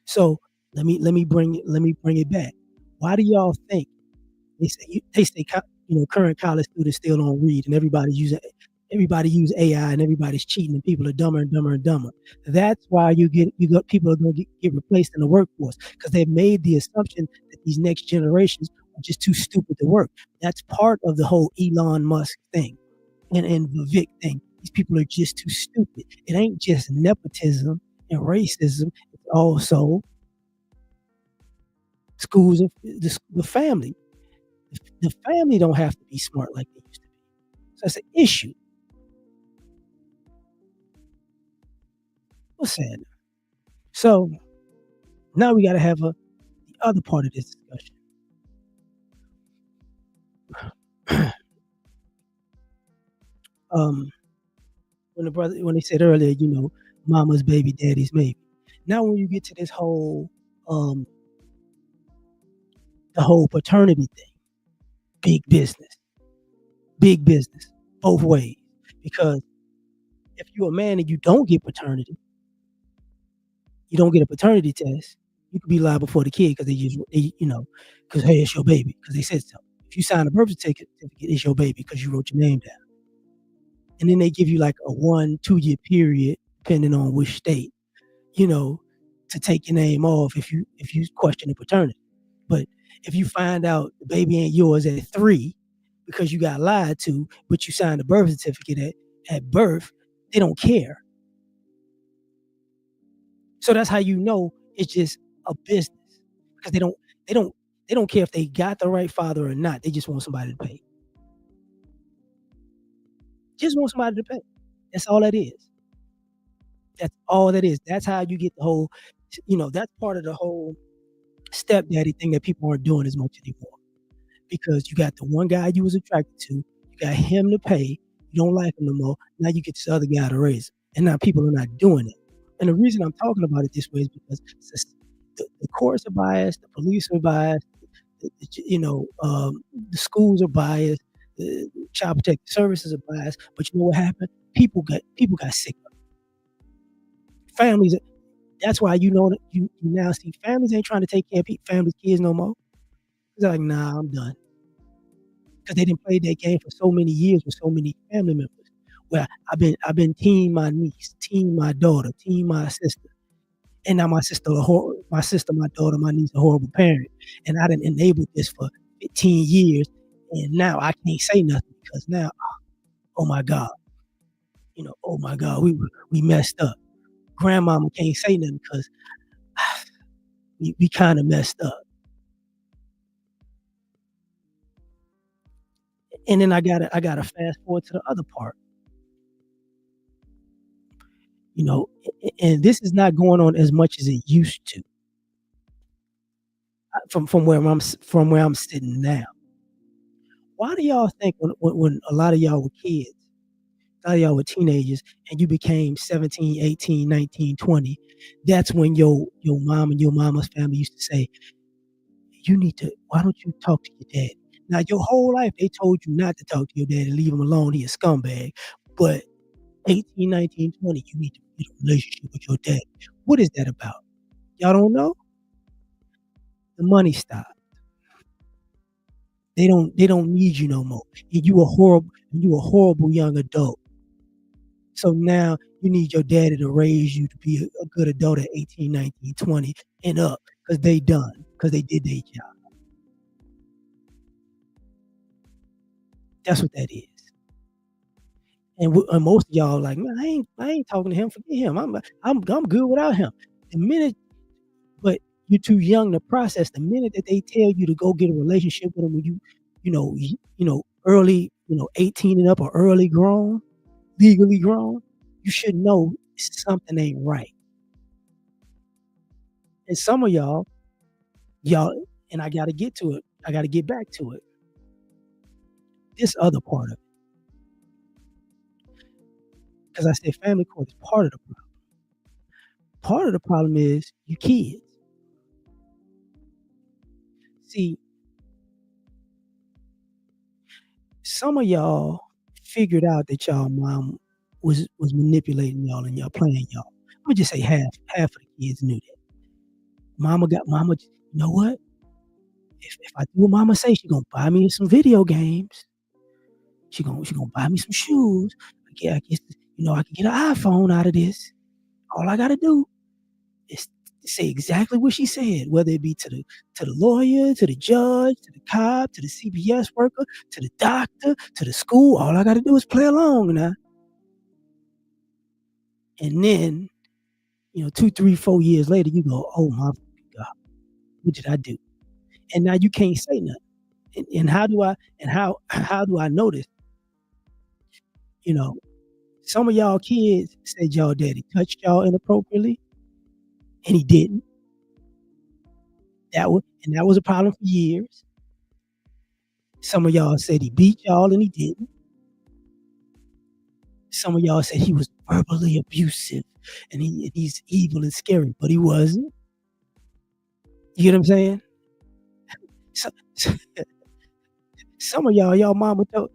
So let me bring it back. Why do y'all think they say current college students still don't read, and everybody use AI, and everybody's cheating, and people are dumber and dumber and dumber? That's why you got people are going to get replaced in the workforce, because they've made the assumption that these next generations are just too stupid to work. That's part of the whole Elon Musk thing and Vivek thing. These people are just too stupid. It ain't just nepotism and racism. It's also schools and the family. The family don't have to be smart like they used to be. So it's an issue. What's sad? So now we got to have the other part of this discussion. When they said earlier, mama's baby, daddy's maybe. Now when you get to this um the whole paternity thing, big business, big business, both ways. Because if you're a man and you don't get paternity, you don't get a paternity test, you could be liable for the kid, because because hey, it's your baby, because they said so. If you sign a birth certificate, it's your baby because you wrote your name down. And then they give you like a 1-2 year period, depending on which state, to take your name off if you question the paternity. But if you find out the baby ain't yours at 3 because you got lied to, but you signed a birth certificate at birth, they don't care. So that's how you know it's just a business, because they don't care if they got the right father or not. They just want somebody to pay. Just want somebody to pay. That's all that is. That's all that is. That's how you get the whole. That's part of the whole stepdaddy thing that people aren't doing as much anymore, because you got the one guy you was attracted to, you got him to pay. You don't like him no more. Now you get this other guy to raise him. And now people are not doing it. And the reason I'm talking about it this way is because the courts are biased, the police are biased, the schools are biased, the child protective services are biased. But you know what happened? People got sick of it. Families. That's why that you now see families ain't trying to take care of families' kids no more. It's like, nah, I'm done. Because they didn't play that game for so many years with so many family members. Where I've been team my niece, team my daughter, team my sister, and now my sister, my daughter, my niece, a horrible parent, and I done enabled this for 15 years, and now I can't say nothing because now, oh my God, oh my God, we messed up. Grandmama can't say nothing because we kind of messed up. And then I gotta fast forward to the other part. And this is not going on as much as it used to. From where I'm sitting now. Why do y'all think when a lot of y'all were kids, a lot of y'all were teenagers, and you became 17, 18, 19, 20, that's when your mom and your mama's family used to say, why don't you talk to your dad? Now, your whole life, they told you not to talk to your dad and leave him alone. He a scumbag. But 18, 19, 20, you need to get a relationship with your dad. What is that about? Y'all don't know? The money stopped. They don't need you no more. And you a horrible young adult. So now you need your daddy to raise you to be a good adult at 18, 19, 20 and up because they done, because they did their job. That's what that is. And most of y'all like, man, I ain't talking to him. Forget him. I'm good without him. The minute, but you're too young to process. The minute that they tell you to go get a relationship with him when early, 18 and up or early grown, legally grown, you should know something ain't right. And some of y'all, and I got to get to it. I got to get back to it. This other part of it, because I said family court is part of the problem. Part of the problem is you kids. See, some of y'all figured out that y'all mom was manipulating y'all and y'all playing y'all. I'm gonna just say half of the kids knew that. Mama. You know what? If I do what mama say, she gonna buy me some video games. She gonna buy me some shoes. I guess I can get an iPhone out of this. All I gotta do is say exactly what she said, whether it be to the lawyer, to the judge, to the cop, to the CPS worker, to the doctor, to the school. All I gotta do is play along now. And then, 2, 3, 4 years later, you go, oh my God, what did I do? And now you can't say nothing. And how do I know this? You know, some of y'all kids said y'all daddy touched y'all inappropriately, and he didn't. That was a problem for years. Some of y'all said he beat y'all, and he didn't. Some of y'all said he was verbally abusive, and he's evil and scary, but he wasn't. You get what I'm saying? So, some of y'all mama told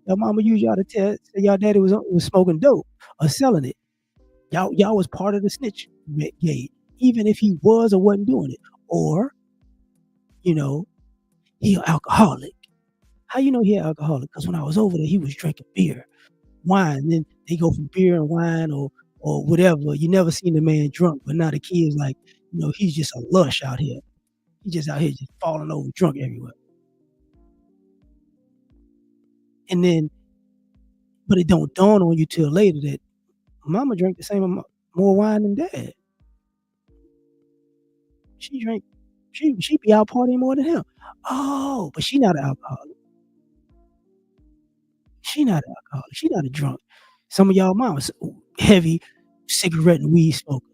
your mama used y'all to say y'all daddy was smoking dope or selling it. Y'all was part of the snitch gate, even if he was or wasn't doing it. Or, he an alcoholic. How you know he an alcoholic? Because when I was over there, he was drinking beer, wine. Then they go from beer and wine or whatever. You never seen the man drunk, but now the kid's like, he's just a lush out here. He's just out here just falling over drunk everywhere. And then, but it don't dawn on you till later that mama drank the same more wine than dad. She drank, she be out partying more than him. Oh, but she not an alcoholic. She not an alcoholic. She not a drunk. Some of y'all mamas heavy cigarette and weed smokers.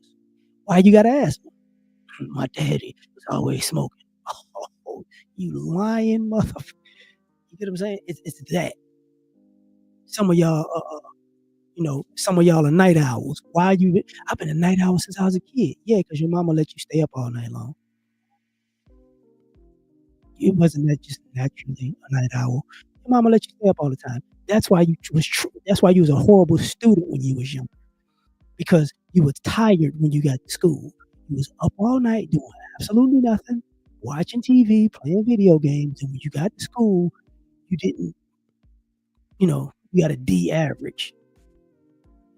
Why you gotta ask me? My daddy was always smoking. Oh, you lying motherfucker. You get what I'm saying? It's that. Some of y'all, some of y'all are night owls. Why you? I've been a night owl since I was a kid. Yeah, because your mama let you stay up all night long. It wasn't that just naturally a night owl. Your mama let you stay up all the time. That's why you was a horrible student when you was young because you was tired when you got to school. You was up all night doing absolutely nothing, watching TV, playing video games, and when you got to school, you didn't, you got a D average.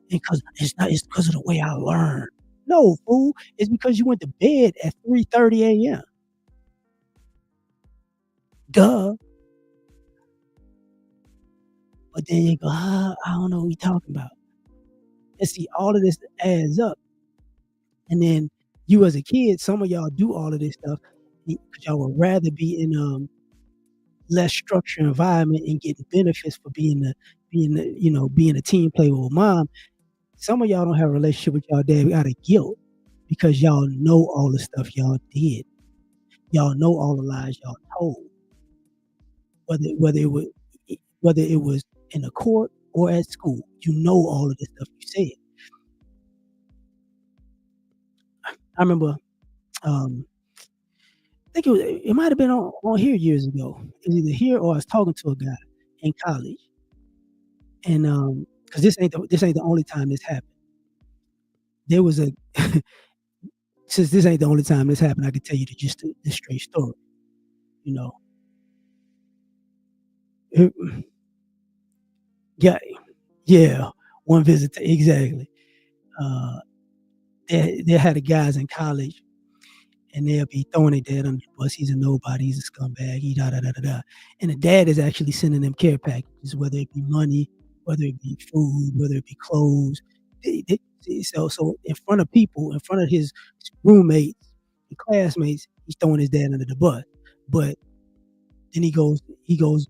And because it's because of the way I learned. No, fool, it's because you went to bed at 3:30 a.m. Duh. But then you go, I don't know what you talking about. And see, all of this adds up. And then you as a kid, some of y'all do all of this stuff because y'all would rather be in less structured environment and getting benefits for being a team player with mom. Some of y'all don't have a relationship with y'all dad out of guilt because y'all know all the stuff y'all did. Y'all know all the lies y'all told, whether whether it was whether it was in the court or at school. You know all of the stuff you said. I remember, I think it might have been on here years ago. It was either here or I was talking to a guy in college, and because this ain't the only time this happened. There was a since this ain't the only time this happened, I can tell you the straight story. You know, it, yeah, yeah, one visit exactly. Uh, they had the guys in college, and they'll be throwing their dad under the bus. He's a nobody. He's a scumbag. He da da da da da. And the dad is actually sending them care packages, whether it be money, whether it be food, whether it be clothes. So in front of people, in front of his roommates and classmates, he's throwing his dad under the bus. But then he goes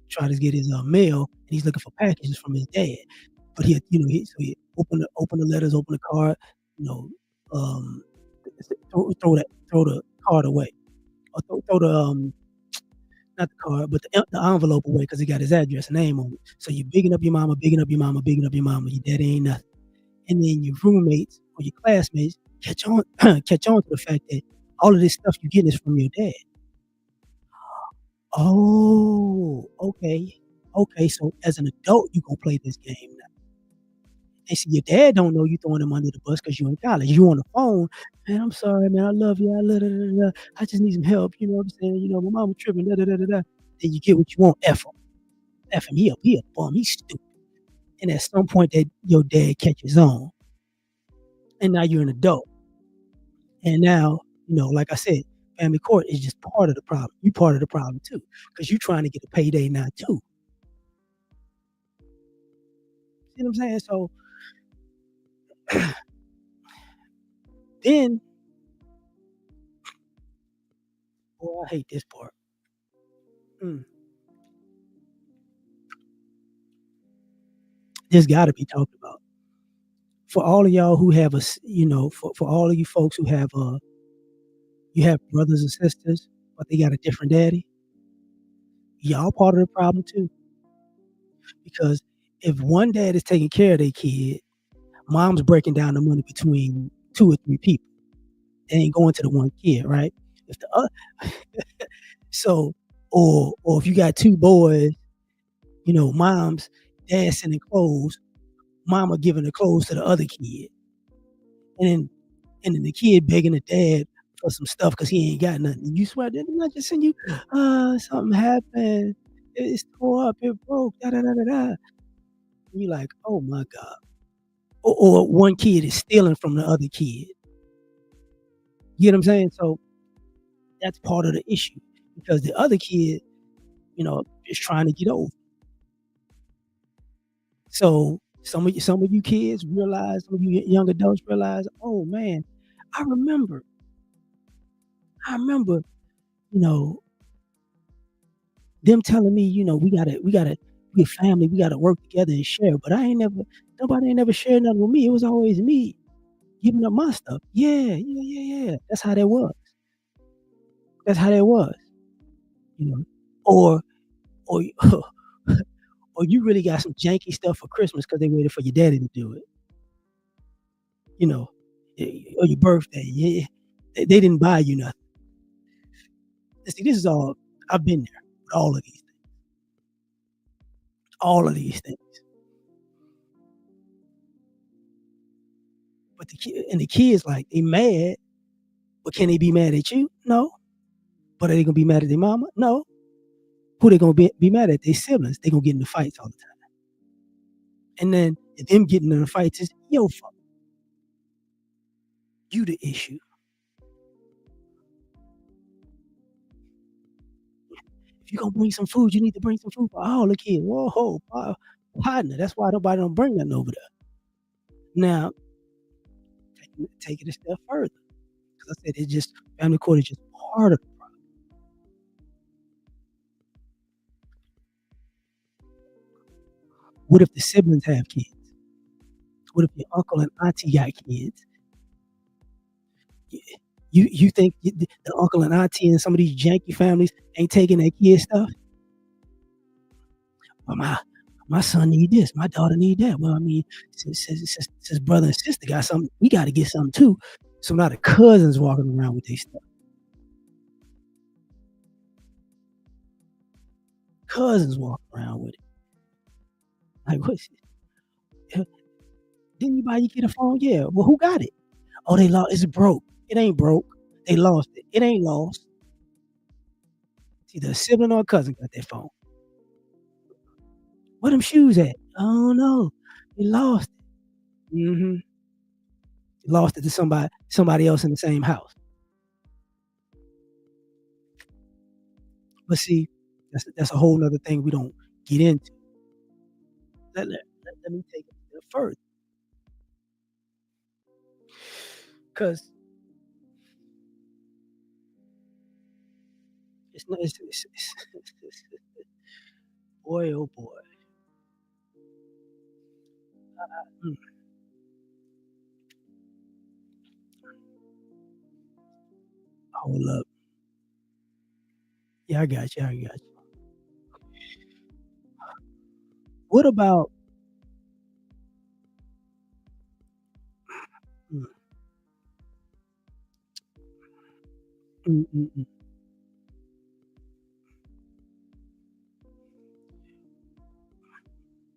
try to get his mail, and he's looking for packages from his dad. But he open the letters, open the card, you know, um, throw the card away, or throw the not the card, but the envelope away because he got his address and name on it. So you bigging up your mama, bigging up your mama, bigging up your mama. Your daddy ain't nothing, and then your roommates or your classmates catch on catch on to the fact that all of this stuff you getting is from your dad. Oh, okay. Okay, so as an adult, you gonna play this game now. And see, your dad don't know you throwing him under the bus because you in college. You on the phone, man. I'm sorry, man. I love you. I love da, da, da, da. I just need some help. You know what I'm saying? My mama tripping. Da, da, da, da, da. Then you get what you want. F him. F him. He a bum. He's stupid. And at some point, that your dad catches on, and now you're an adult. And now, like I said, family court is just part of the problem. You part of the problem too, because you're trying to get a payday now too. See what I'm saying? So then, boy, I hate this part. Mm, this got to be talked about for all of y'all who have for all of you folks who have you have brothers and sisters, but they got a different daddy. Y'all part of the problem too, because if one dad is taking care of their kid, mom's breaking down the money between two or three people. They ain't going to the one kid, right? If the so, or if you got two boys, mom's dad sending clothes, mama giving the clothes to the other kid, and then the kid begging the dad for some stuff because he ain't got nothing. You swear, didn't I just send you? Something happened. It's tore up. It broke. Da da da da da. And you like, oh my god. Or one kid is stealing from the other kid. You get what I'm saying? So that's part of the issue because the other kid, is trying to get over. So some of you kids realize, some of you young adults realize, oh man, I remember, I remember, you know, them telling me, we gotta be a family, we gotta work together and share. But nobody ain't never shared nothing with me. It was always me giving up my stuff. Yeah, yeah, yeah, yeah. That's how that was. That's how that was. You know, or or or you really got some janky stuff for Christmas because they waited for your daddy to do it, you know, or your birthday. Yeah, they didn't buy you nothing. And see, this is all I've been there with all of these things. But the kids like they mad, but can they be mad at you? No. But are they gonna be mad at their mama? No. Who they gonna be mad at? Their siblings. They gonna get into fights all the time. And then them getting in the fights is your fault. You the issue. If you're gonna bring some food, you need to bring some food for all the kids. Whoa, partner. That's why nobody don't bring nothing over there. Now, take it a step further. Because I said it's just family court is just part of it. What if the siblings have kids? What if your uncle and auntie got kids? You think the uncle and auntie and some of these janky families ain't taking their kids stuff? Well, my son need this, my daughter need that. Well, I mean, since brother and sister got something, we got to get something too. So now the cousins walking around with their stuff. Cousins walking around with it. Like, what's didn't you buy your kid a phone? Yeah. Well, who got it? Oh, they lost. It's broke. It ain't broke. They lost it. It ain't lost. It's either a sibling or a cousin got that phone. Where them shoes at? Oh no, they lost it. Lost it to somebody else in the same house. But see, that's a whole nother thing we don't get into. Let me take it a step further. Because it's not, boy, oh boy. Mm, hold up. Yeah, I got you. I got you. What about, mm, mm, mm, mm.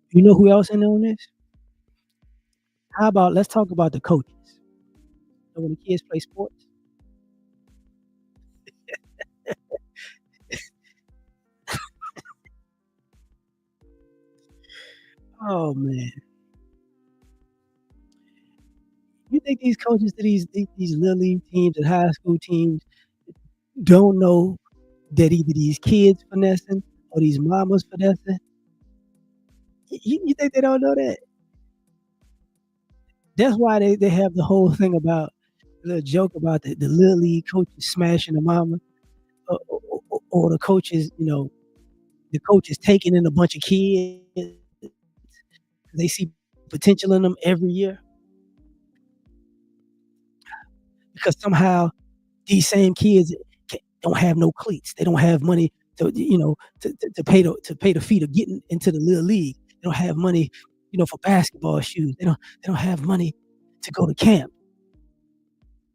You know who else in on this? How about let's talk about the coaches. So when the kids play sports, oh man, you think these coaches to these little league teams and high school teams don't know that either these kids finessing or these mamas finessing? You think they don't know that? That's why they have the whole thing about the joke about the little league coaches smashing the mama, or the coaches, the coaches taking in a bunch of kids. They see potential in them every year because somehow these same kids don't have no cleats. They don't have money to pay the fee of getting into the little league. They don't have money, for basketball shoes. They don't have money to go to camp.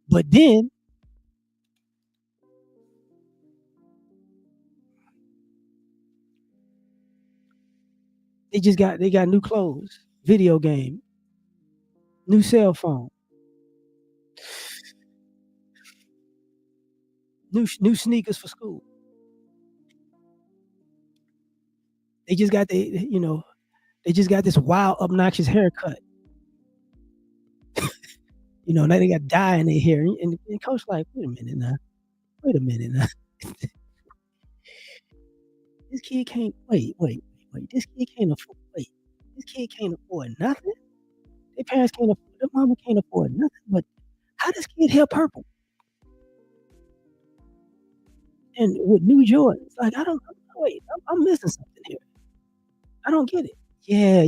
But then they got new clothes, video game, new cell phone, new sneakers for school. They just got they just got this wild obnoxious haircut. Now they got dye in their hair, and coach like, wait a minute now. This kid can't wait. This kid can't afford nothing. Their parents can't afford. Their mama can't afford nothing. But how does kid hair purple and with new Jordans? Like I don't wait. I'm missing something here. I don't get it. Yeah.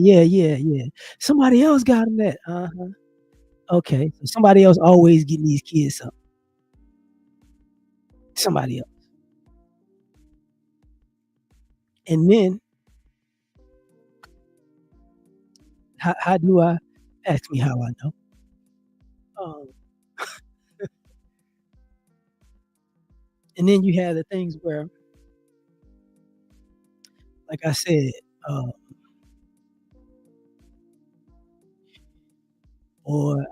Somebody else got him that. Okay. So somebody else always getting these kids something. Somebody else. And then How do I? Ask me how I know. Um, and then you have the things where, like I said, uh, or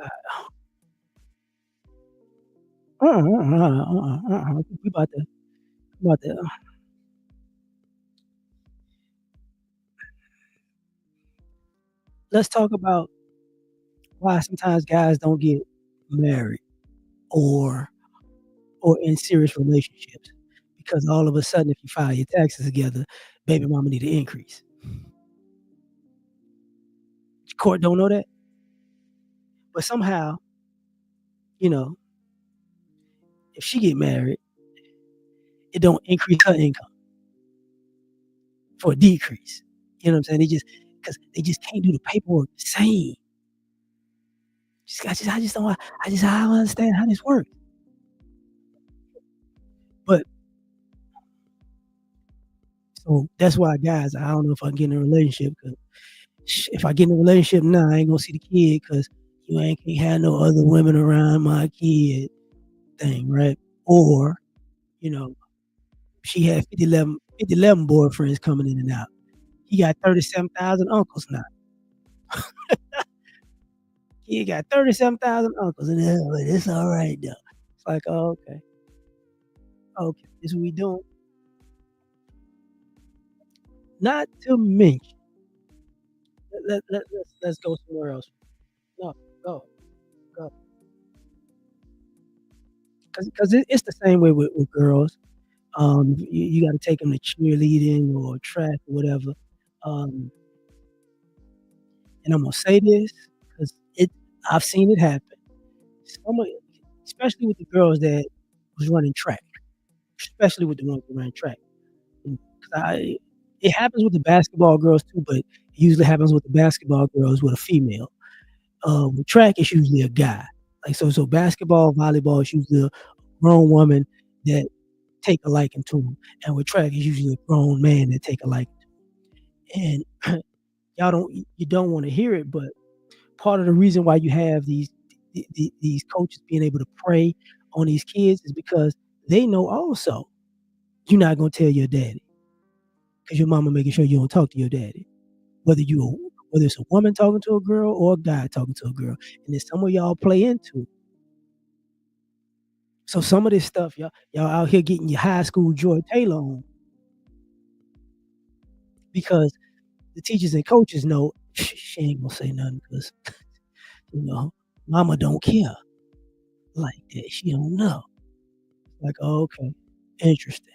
we about to let's talk about why sometimes guys don't get married or in serious relationships because all of a sudden, if you file your taxes together, baby mama need an increase. Court don't know that, but somehow, you know, if she get married, it don't increase her income for a decrease. You know what I'm saying? They just because they just can't do the paperwork the same. I just don't I don't understand how this works. But so that's why guys, I don't know if I can get in a relationship because if I get in a relationship now, I ain't gonna see the kid because you ain't can't have no other women around my kid thing, right? Or, you know, she had 50, 11 boyfriends coming in and out. He got 37,000 uncles now. He got 37,000 uncles, and it's all right though. It's like, oh, okay, okay, this is what we doing. Not to mention, let's go somewhere else. No, go, go. Because it's the same way with girls. You got to take them to cheerleading or track or whatever. Um, and I'm gonna say this because I've seen it happen. Some of, especially with the girls that was running track, especially with the ones that ran track. 'Cause it happens with the basketball girls too, but it usually happens with the basketball girls with a female. With track, it's usually a guy. Like so, basketball, volleyball is usually a grown woman that take a liking to them, and with track, it's usually a grown man that take a liking. And you don't want to hear it, but part of the reason why you have these coaches being able to prey on these kids is because they know also you're not gonna tell your daddy because your mama making sure you don't talk to your daddy. Whether it's a woman talking to a girl or a guy talking to a girl, and then some of y'all play into. So some of this stuff, y'all out here getting your high school Joy Taylor on because the teachers and coaches know she ain't gonna say nothing because mama don't care like that. She don't know. Like, oh, okay, interesting.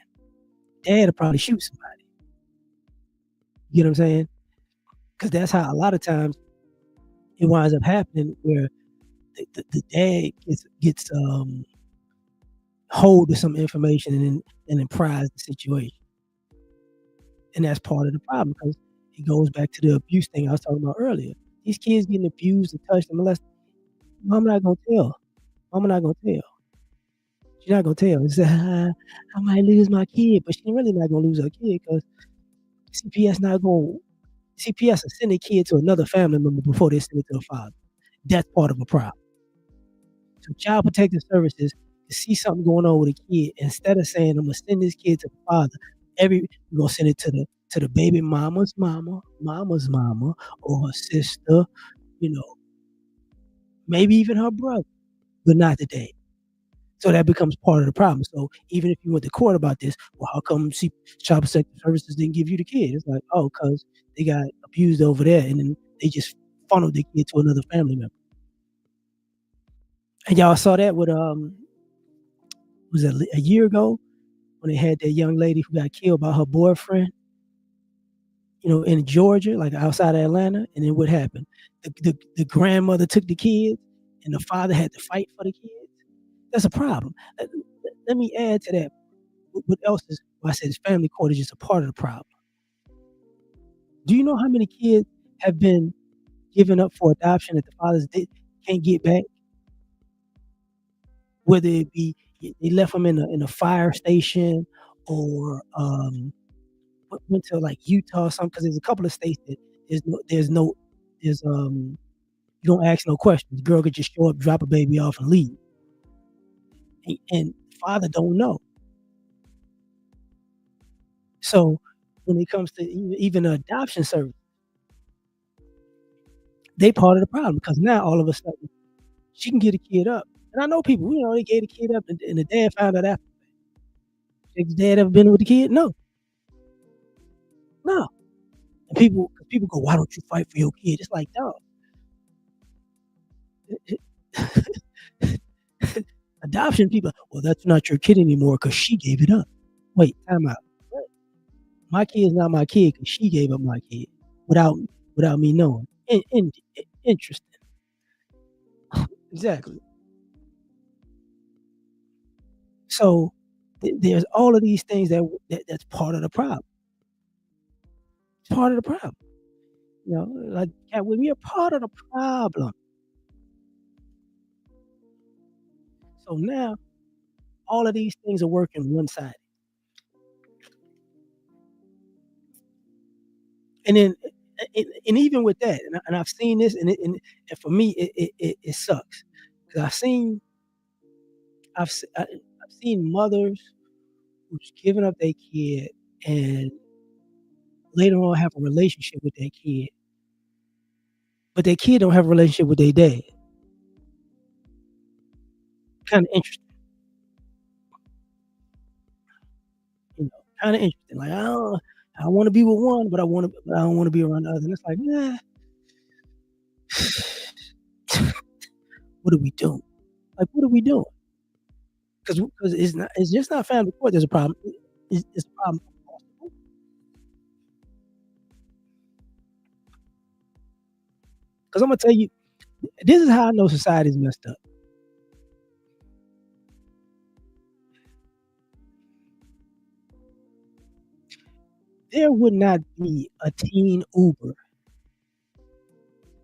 Dad'll probably shoot somebody. You know what I'm saying? Because that's how a lot of times it winds up happening where the dad gets hold of some information and then pries the situation. And that's part of the problem because it goes back to the abuse thing I was talking about earlier. These kids getting abused and touched and molested. Mama not gonna tell. Mama not gonna tell. She's not gonna tell. She said, I might lose my kid, but she really not gonna lose her kid because CPS not gonna CPS will send their kid to another family member before they send it to the father. That's part of a problem. So Child Protective Services to see something going on with a kid, instead of saying I'm gonna send this kid to the father, we're gonna send it to the baby mama's mama, or her sister, you know, maybe even her brother, but not the dad. So that becomes part of the problem. So even if you went to court about this, well, how come Child Protective Services didn't give you the kid? It's like, oh, because they got abused over there, and then they just funneled the kid to another family member. And y'all saw that with was it a year ago when they had that young lady who got killed by her boyfriend, in Georgia, like outside of Atlanta. And then what happened? The grandmother took the kids, and the father had to fight for the kids. That's a problem. Let me add to that. What else is? Well, I said family court is just a part of the problem. Do you know how many kids have been given up for adoption that the fathers can't get back? Whether it be they left them in a fire station or went to like Utah or something, because there's a couple of states that there's you don't ask no questions. The girl could just show up, drop a baby off, and leave. And father don't know. So when it comes to even adoption service, they part of the problem because now all of a sudden she can get a kid up. And I know people, they gave the kid up and the dad found out after. Has the dad ever been with the kid? No, no. And people go, why don't you fight for your kid? It's like, dog. Adoption people, well, that's not your kid anymore because she gave it up. Wait, time out. What? My kid is not my kid because she gave up my kid without without me knowing. Interesting. Exactly. So there's all of these things that's part of the problem. It's part of the problem. Like when we are part of the problem. So now all of these things are working one side. And then and even with that, and I've seen this, and for me, it sucks because I've seen mothers who's given up their kid and later on have a relationship with their kid, but their kid don't have a relationship with their dad. Kind of interesting, kind of interesting. Like I want to be with one, but I don't want to be around the other. And it's like, nah, what are we doing? Like, what are we doing? Because it's just not family court. There's a problem. It's a problem. Because I'm gonna tell you, this is how I know society's messed up. There would not be a teen Uber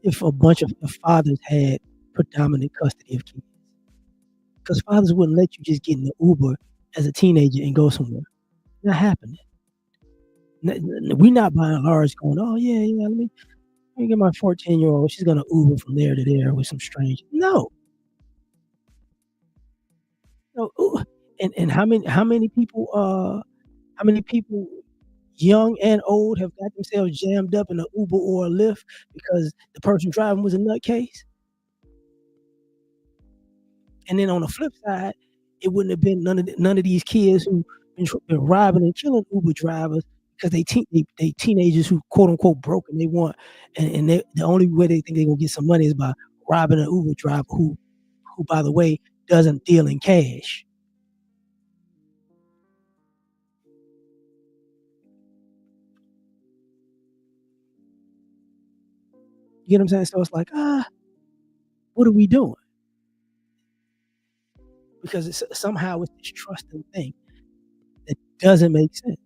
if a bunch of fathers had predominant custody of kids. Because fathers wouldn't let you just get in the Uber as a teenager and go somewhere. Not happening. We're not buying Lars going, oh yeah, let me get my 14-year-old. She's gonna Uber from there to there with some strange. No, no. And how many people young and old have got themselves jammed up in an Uber or a Lyft because the person driving was a nutcase? And then on the flip side, it wouldn't have been none of these kids who been robbing and killing Uber drivers because they teenagers who quote unquote broke and they want and the only way they think they're gonna get some money is by robbing an Uber driver who by the way doesn't deal in cash. You get what I'm saying? So it's like what are we doing? Because somehow it's this trusting thing that doesn't make sense.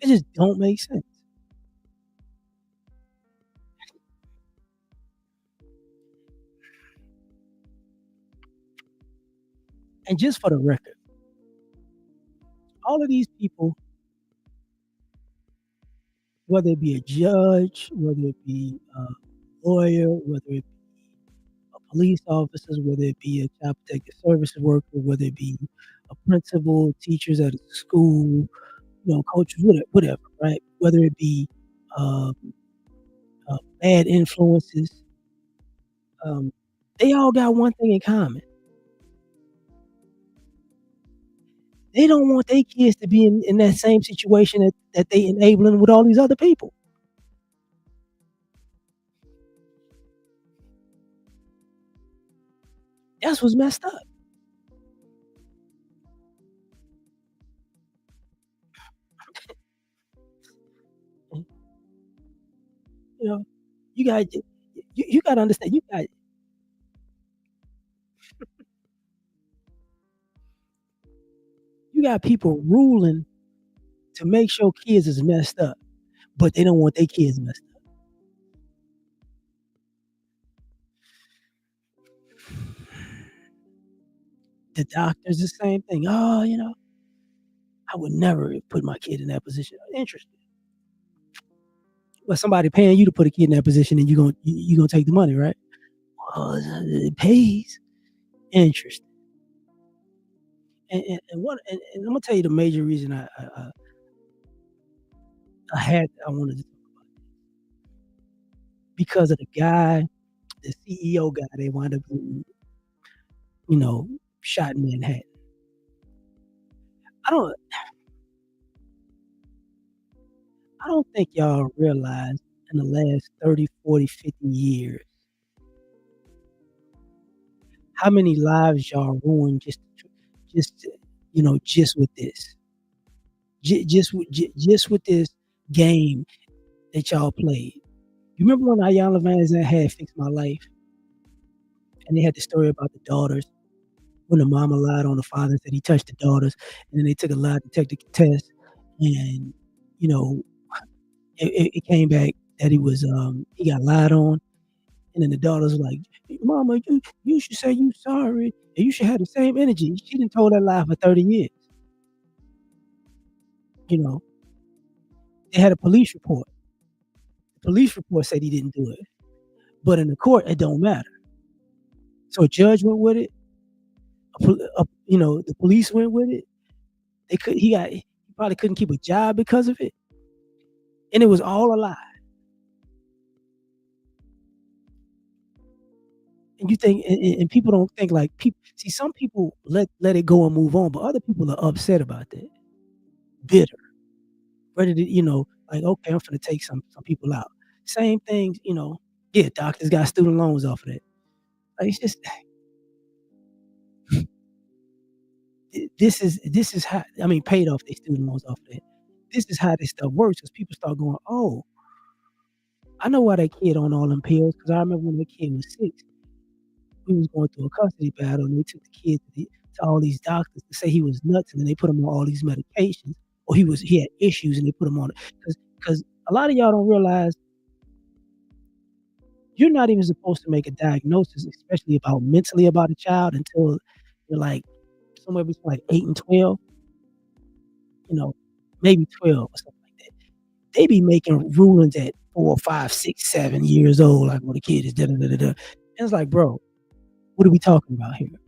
It just don't make sense. And just for the record, all of these people, whether it be a judge, whether it be a lawyer, whether it be police officers, whether it be a child protective services worker, whether it be a principal, teachers at a school, coaches, whatever, right? Whether it be um, bad influences, um, they all got one thing in common. They don't want their kids to be in that same situation that they enabling with all these other people. That's what's messed up. You know, you got you got to understand. You got people ruling to make sure kids is messed up, but they don't want their kids messed up. The doctor's the same thing. Oh, I would never put my kid in that position. Interesting. Well, somebody paying you to put a kid in that position, and you gonna take the money, right? Well, it pays. Interesting. And I'm gonna tell you the major reason I wanted to, because of the guy, the CEO guy, they wound up getting, you know, shot in Manhattan. I don't I don't think y'all realize in the last 30, 40, 50 years how many lives y'all ruined just just with this. Just with this game that y'all played. You remember when Ayanna Van Zandt had Fix My Life, and they had the story about the daughters, when the mama lied on the father and said he touched the daughters, and then they took a lie detector test, and, you know, it came back that he got lied on, and then the daughters were like, "Mama, you should say you sorry, and you should have the same energy." She done told that lie for 30 years, you know? They had a police report. The police report said he didn't do it, but in the court, it don't matter. So a judge went with it, the police went with it. He probably couldn't keep a job because of it, and it was all a lie. And you think, and people don't think like people. See, some people let it go and move on, but other people are upset about that, bitter, ready to, like, okay, I'm gonna take some people out. Same things, yeah, doctors got student loans off of that. Like, it's just this is how, I mean, paid off their student loans off of that. This is how this stuff works, because people start going, oh, I know why that kid on all them pills, because I remember when that kid was 6, we was going through a custody battle, and they took the kid to all these doctors to say he was nuts, and then they put him on all these medications, or he had issues, and they put him on it. Because a lot of y'all don't realize you're not even supposed to make a diagnosis, especially about mentally about a child, until you're like somewhere between like 8 and 12, you know, maybe 12 or something like that. They be making rulings at 4, 5, 6, 7 years old, like, when the kid is da da da da da. And it's like, bro, what are we talking about here?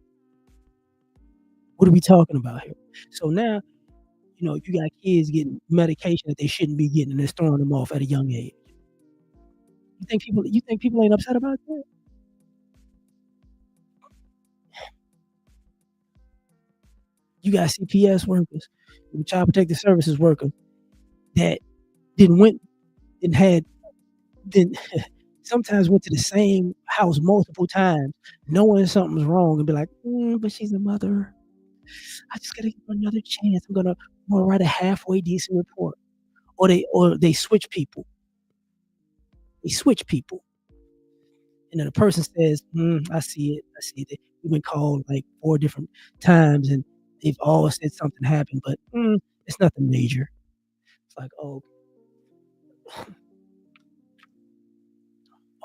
What are we talking about here? So now, you got kids getting medication that they shouldn't be getting, and they're throwing them off at a young age. You think people ain't upset about that? You got CPS workers, child protective services workers that didn't went and had didn't sometimes went to the same house multiple times, knowing something's wrong, and be like, but she's a mother. I just gotta give her another chance. I'm gonna write a halfway decent report. Or they switch people. They switch people. And then the person says, I see it. I see it. We've been called like 4 different times, and they've all said something happened, but it's nothing major. It's like, oh,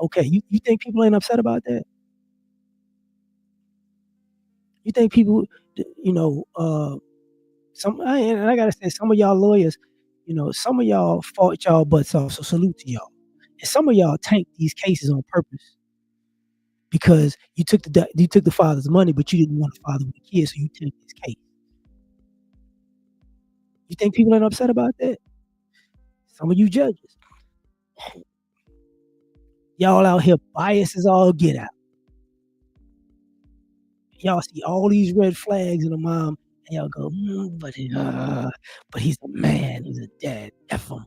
okay. You think people ain't upset about that? You think people, you know, and I gotta say, some of y'all lawyers, some of y'all fought y'all butts off, so salute to y'all. And some of y'all tanked these cases on purpose, because you took the father's money, but you didn't want the father with the kids, so you tanked this case. You think people ain't upset about that? Some of you judges, y'all out here biased as all get out. Y'all see all these red flags in a mom, and y'all go, but he's a man, he's a dad. F him.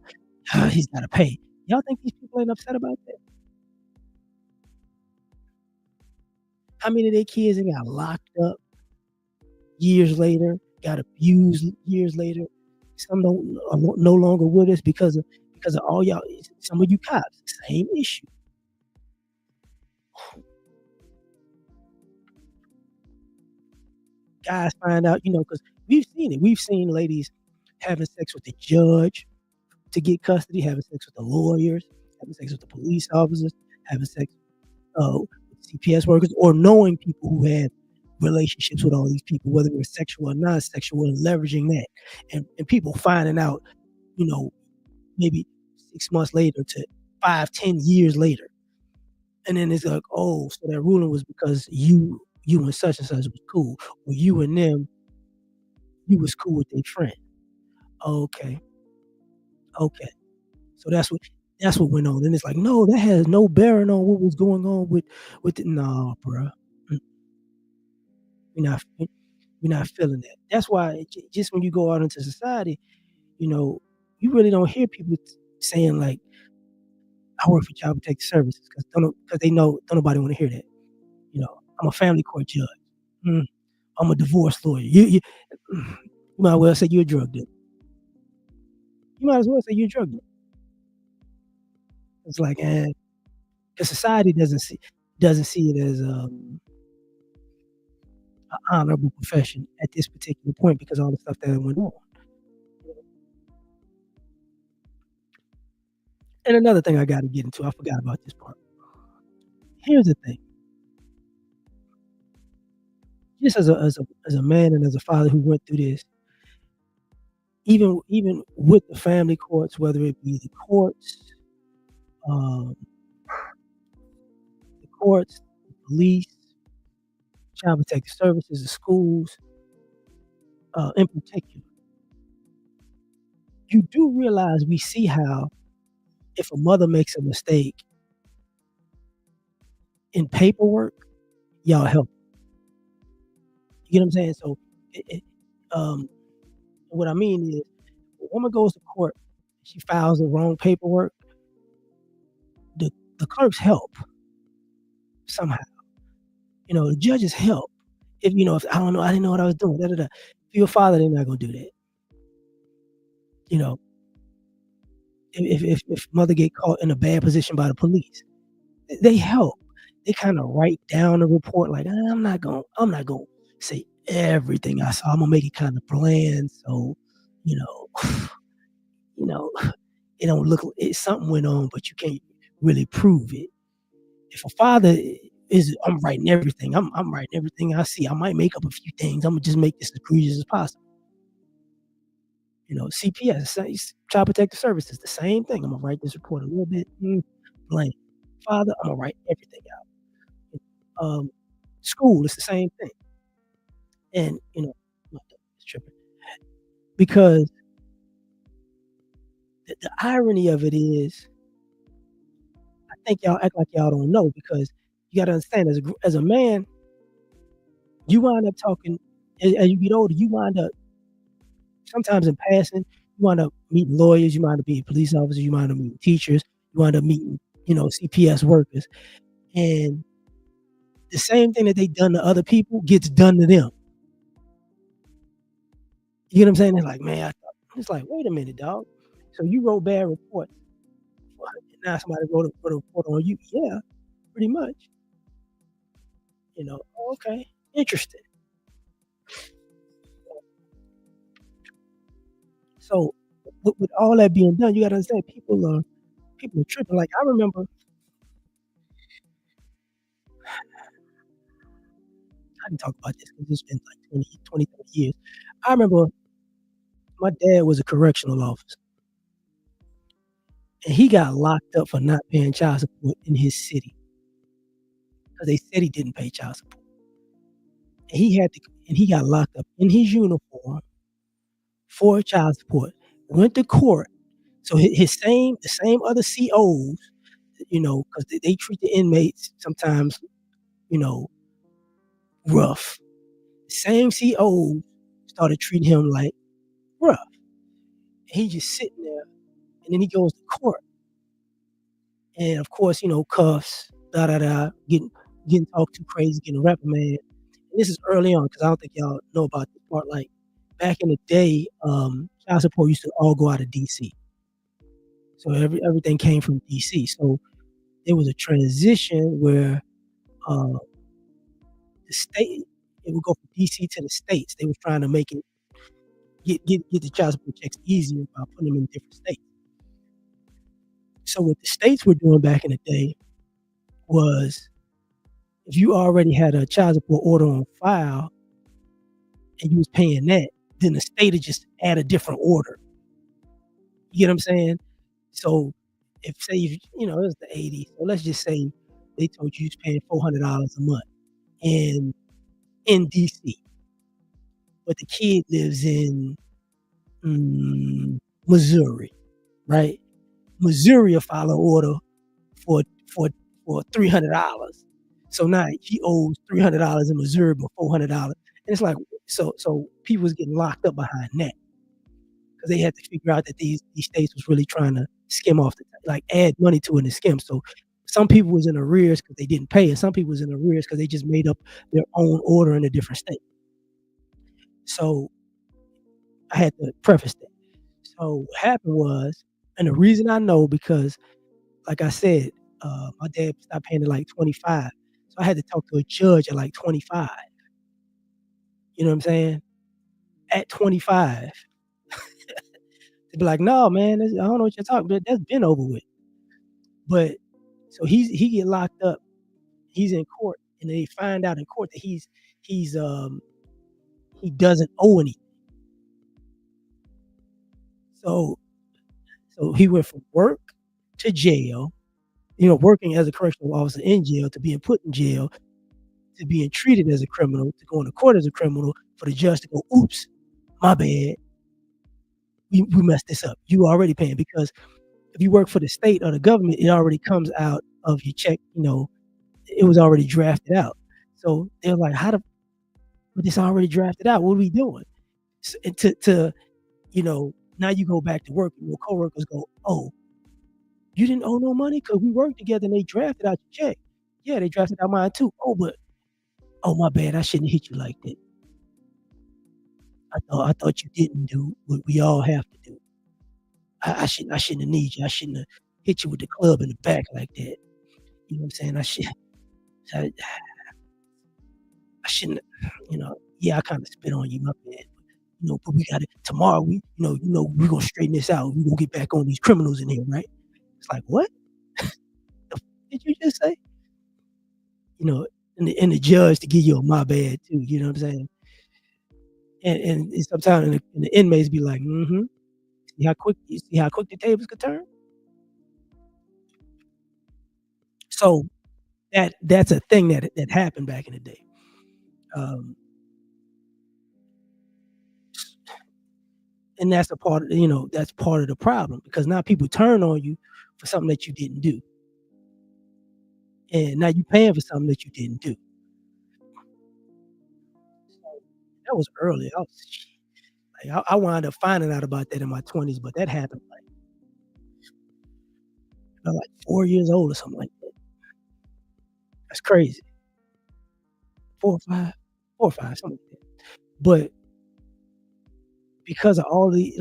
He's gotta pay. Y'all think these people ain't upset about that? How many of their kids ain't got locked up years later, got abused years later? Some don't are no longer with us because of all y'all. Some of you cops, same issue. Guys find out, because we've seen it. We've seen ladies having sex with the judge to get custody, having sex with the lawyers, having sex with the police officers, having sex with CPS workers, or knowing people who had relationships with all these people, whether it was sexual or non-sexual, and leveraging that, and people finding out, you know, maybe 6 months later to 5, 10 years later. And then it's like, oh, so that ruling was because you and such and such was cool. Or you and them, you was cool with their friend. Okay, okay. So that's what went on. And it's like, no, that has no bearing on what was going on with the nah, bruh. Mm, We're not we're not feeling that. That's why just when you go out into society, you know, you really don't hear people saying like, I work for Child Protective Services because they know don't nobody want to hear that. I'm a family court judge. Mm, I'm a divorce lawyer. You might well say you're a drug dealer. You might as well say you're a drug dealer. It's like, because society doesn't see it as an honorable profession at this particular point because all the stuff that went on. And another thing I got to get into, I forgot about this part. Here's the thing: just as a man and as a father who went through this, even with the family courts, whether it be um, the police, child protective services, the schools, in particular, you do realize we see how if a mother makes a mistake in paperwork, y'all help. You get what I'm saying? So, um, what I mean is, a woman goes to court, she files the wrong paperwork, the the clerks help somehow. The judges help. If I don't know, I didn't know what I was doing. Da, da, da. If you're a father, they're not gonna do that. You know, if mother get caught in a bad position by the police, they help. They kind of write down the report like, I'm not gonna say everything I saw. I'm gonna make it kind of bland, so you know, you know, it don't look. Something went on, but you can't really prove it. If a father I'm writing everything. I'm writing everything I see. I might make up a few things. I'm gonna just make this as egregious as possible. CPS, Child Protective Services, the same thing. I'm gonna write this report a little bit blank. Father, I'm gonna write everything out. Um, School, it's the same thing. And my dog is tripping because the irony of it is, I think y'all act like y'all don't know because you got to understand as a man, you wind up talking as you get older. You wind up sometimes in passing, you wind up meeting lawyers, you wind up meeting police officers, you wind up meeting teachers, you wind up meeting CPS workers, and the same thing that they done to other people gets done to them. You get what I'm saying? It's like, man, it's like, wait a minute, dog. So you wrote bad reports. What? Now somebody wrote a report on you. Yeah, pretty much. Okay, interesting. So with all that being done, you got to understand people are tripping. Like I remember, I can talk about this because it's been like 30 years. I remember my dad was a correctional officer, and he got locked up for not paying child support in his city because they said he didn't pay child support. And he got locked up in his uniform for child support. Went to court. So the same other COs, because they treat the inmates sometimes, you know, rough. The same COs started treating him like rough. He just sitting there, and then he goes to court, and of course, cuffs, da da da, getting talked too crazy, getting reprimanded. And this is early on because I don't think y'all know about this part. Like back in the day, child support used to all go out of DC. So everything came from DC. So there was a transition where uh, the state it would go from DC to the states. They was trying to make it get the child support checks easier by putting them in different states. So what the states were doing back in the day was if you already had a child support order on file and you was paying that, then the state would just add a different order. You get what I'm saying? So if say it was the 80s, so let's just say they told you was paying $400 a month in DC, but the kid lives in Missouri, right? Missouri will file an order for $300. So now he owes $300 in Missouri, but $400. And it's like, so people was getting locked up behind that because they had to figure out that these states was really trying to skim off, add money to it and skim. So some people was in arrears because they didn't pay, and some people was in arrears because they just made up their own order in a different state. So I had to preface that. So what happened was, and the reason I know, because like I said, my dad stopped paying at like 25. So I had to talk to a judge at like 25. You know what I'm saying? At 25. To be like, no, man, I don't know what you're talking about. That's been over with. But so he get locked up. He's in court, and they find out in court that he doesn't owe anything. So he went from work to jail, working as a correctional officer in jail, to being put in jail, to being treated as a criminal, to going to court as a criminal, for the judge to go, oops, my bad. We messed this up. You already paying, because if you work for the state or the government, it already comes out of your check. It was already drafted out. So they're like, but it's already drafted out. What are we doing? So, now you go back to work, and your coworkers go, oh, you didn't owe no money because we worked together and they drafted out your check. Yeah, they drafted out mine too. Oh, my bad. I shouldn't hit you like that. I thought you didn't do what we all have to do. I shouldn't have need you. I shouldn't have hit you with the club in the back like that. You know what I'm saying? I shouldn't. Yeah, I kind of spit on you, my bad. But we got it tomorrow. We're gonna straighten this out. We're gonna get back on these criminals in here, right? It's like, what? Did you just say? And the judge to give you a my bad too. You know what I'm saying? And sometimes the inmates be like, see how quick the tables could turn. So that's a thing that happened back in the day. And that's a part of, that's part of the problem, because now people turn on you for something that you didn't do. And now you're paying for something that you didn't do. So that was early. I wound up finding out about that in my 20s, but that happened like 4 years old or something like that. That's crazy. 4 or 5, something like that. But because of all the,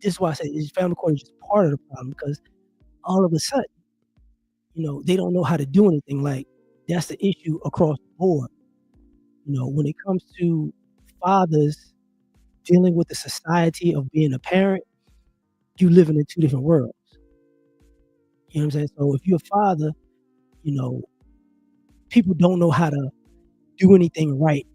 this is why I say family court is just part of the problem, because all of a sudden, they don't know how to do anything. Like, that's the issue across the board. When it comes to fathers dealing with the society of being a parent, you living in two different worlds. You know what I'm saying? So if you're a father, people don't know how to do anything right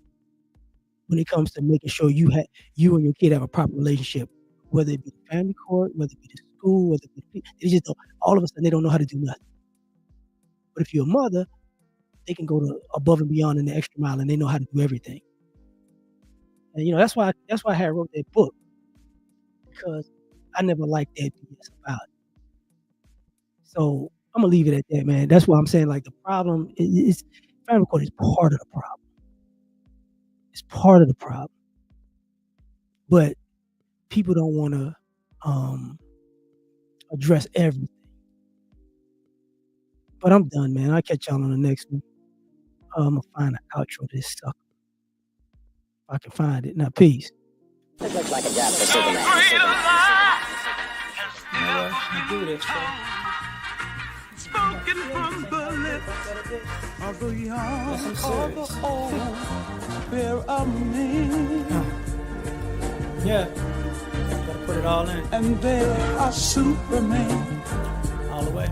when it comes to making sure you and your kid have a proper relationship, whether it be the family court, whether it be the school, whether it be they just don't, all of a sudden they don't know how to do nothing. But if you're a mother, they can go to above and beyond in the extra mile, and they know how to do everything. And that's why I had wrote that book, because I never liked that BS about it. So I'm gonna leave it at that, man. That's why I'm saying, the problem is family court is part of the problem. It's part of the problem. But people don't want to address everything. But I'm done, man. I'll catch y'all on the next one. I'm gonna find an outro to this sucker. If I can find it. Now, peace. It looks like a job for Superman. Do this, Spoken from the lips of the young or the old, fear of me. Yeah. Gotta put it all in. And they are Superman. All the way.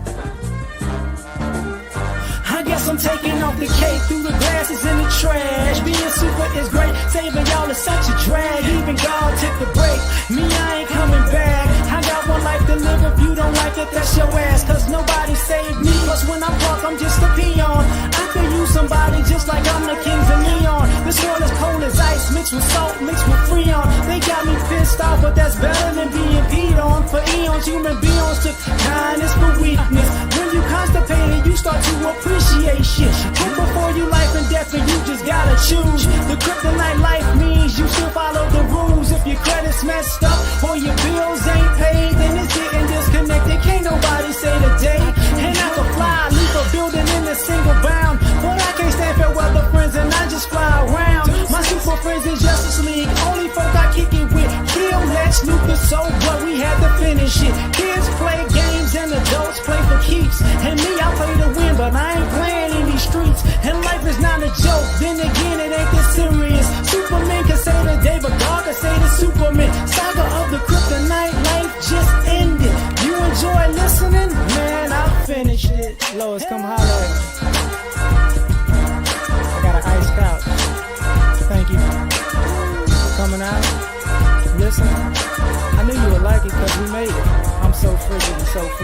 I guess I'm taking off the cake through the glasses in the trash. Being super is great, saving y'all is such a drag. Even God took the break, me I ain't coming back. I got one life to live, if you don't like it, that's your ass. Cause nobody save me. Plus when I'm broke, I'm just a peon. I could use somebody just like I'm the kings of neon. This world is cold as ice, mixed with salt, mixed with freon. They got me pissed off, but that's better than being peed on. For eons, human beings took kindness for weakness. When you constipated, you start to appreciate shit. Put before you life and death, and you just gotta choose. The kryptonite life means you should follow the rules. If your credit's messed up or your bills ain't paid, then it's getting disconnected. Can't nobody say the day. And I can fly, leave a building in a single bound, but I can't stand fair weather friends, and I just fly around. My super friends in Justice League, only folk I kick it with. Kill Lex Luthor, so what, we had to finish it. Kids play games and adults play for keeps. And me, I play to win, but I ain't playing in these streets. And life is not a joke, then again it ain't this serious. Superman can say the day, but God can say the Superman. Saga of the kryptonite, life just ended. You enjoy listening? Man, I'll finish it. Lois, come holler at me. I got an iced couch. Thank you for coming out, listening. I knew you would like it because we made it. I'm so frigid and so free.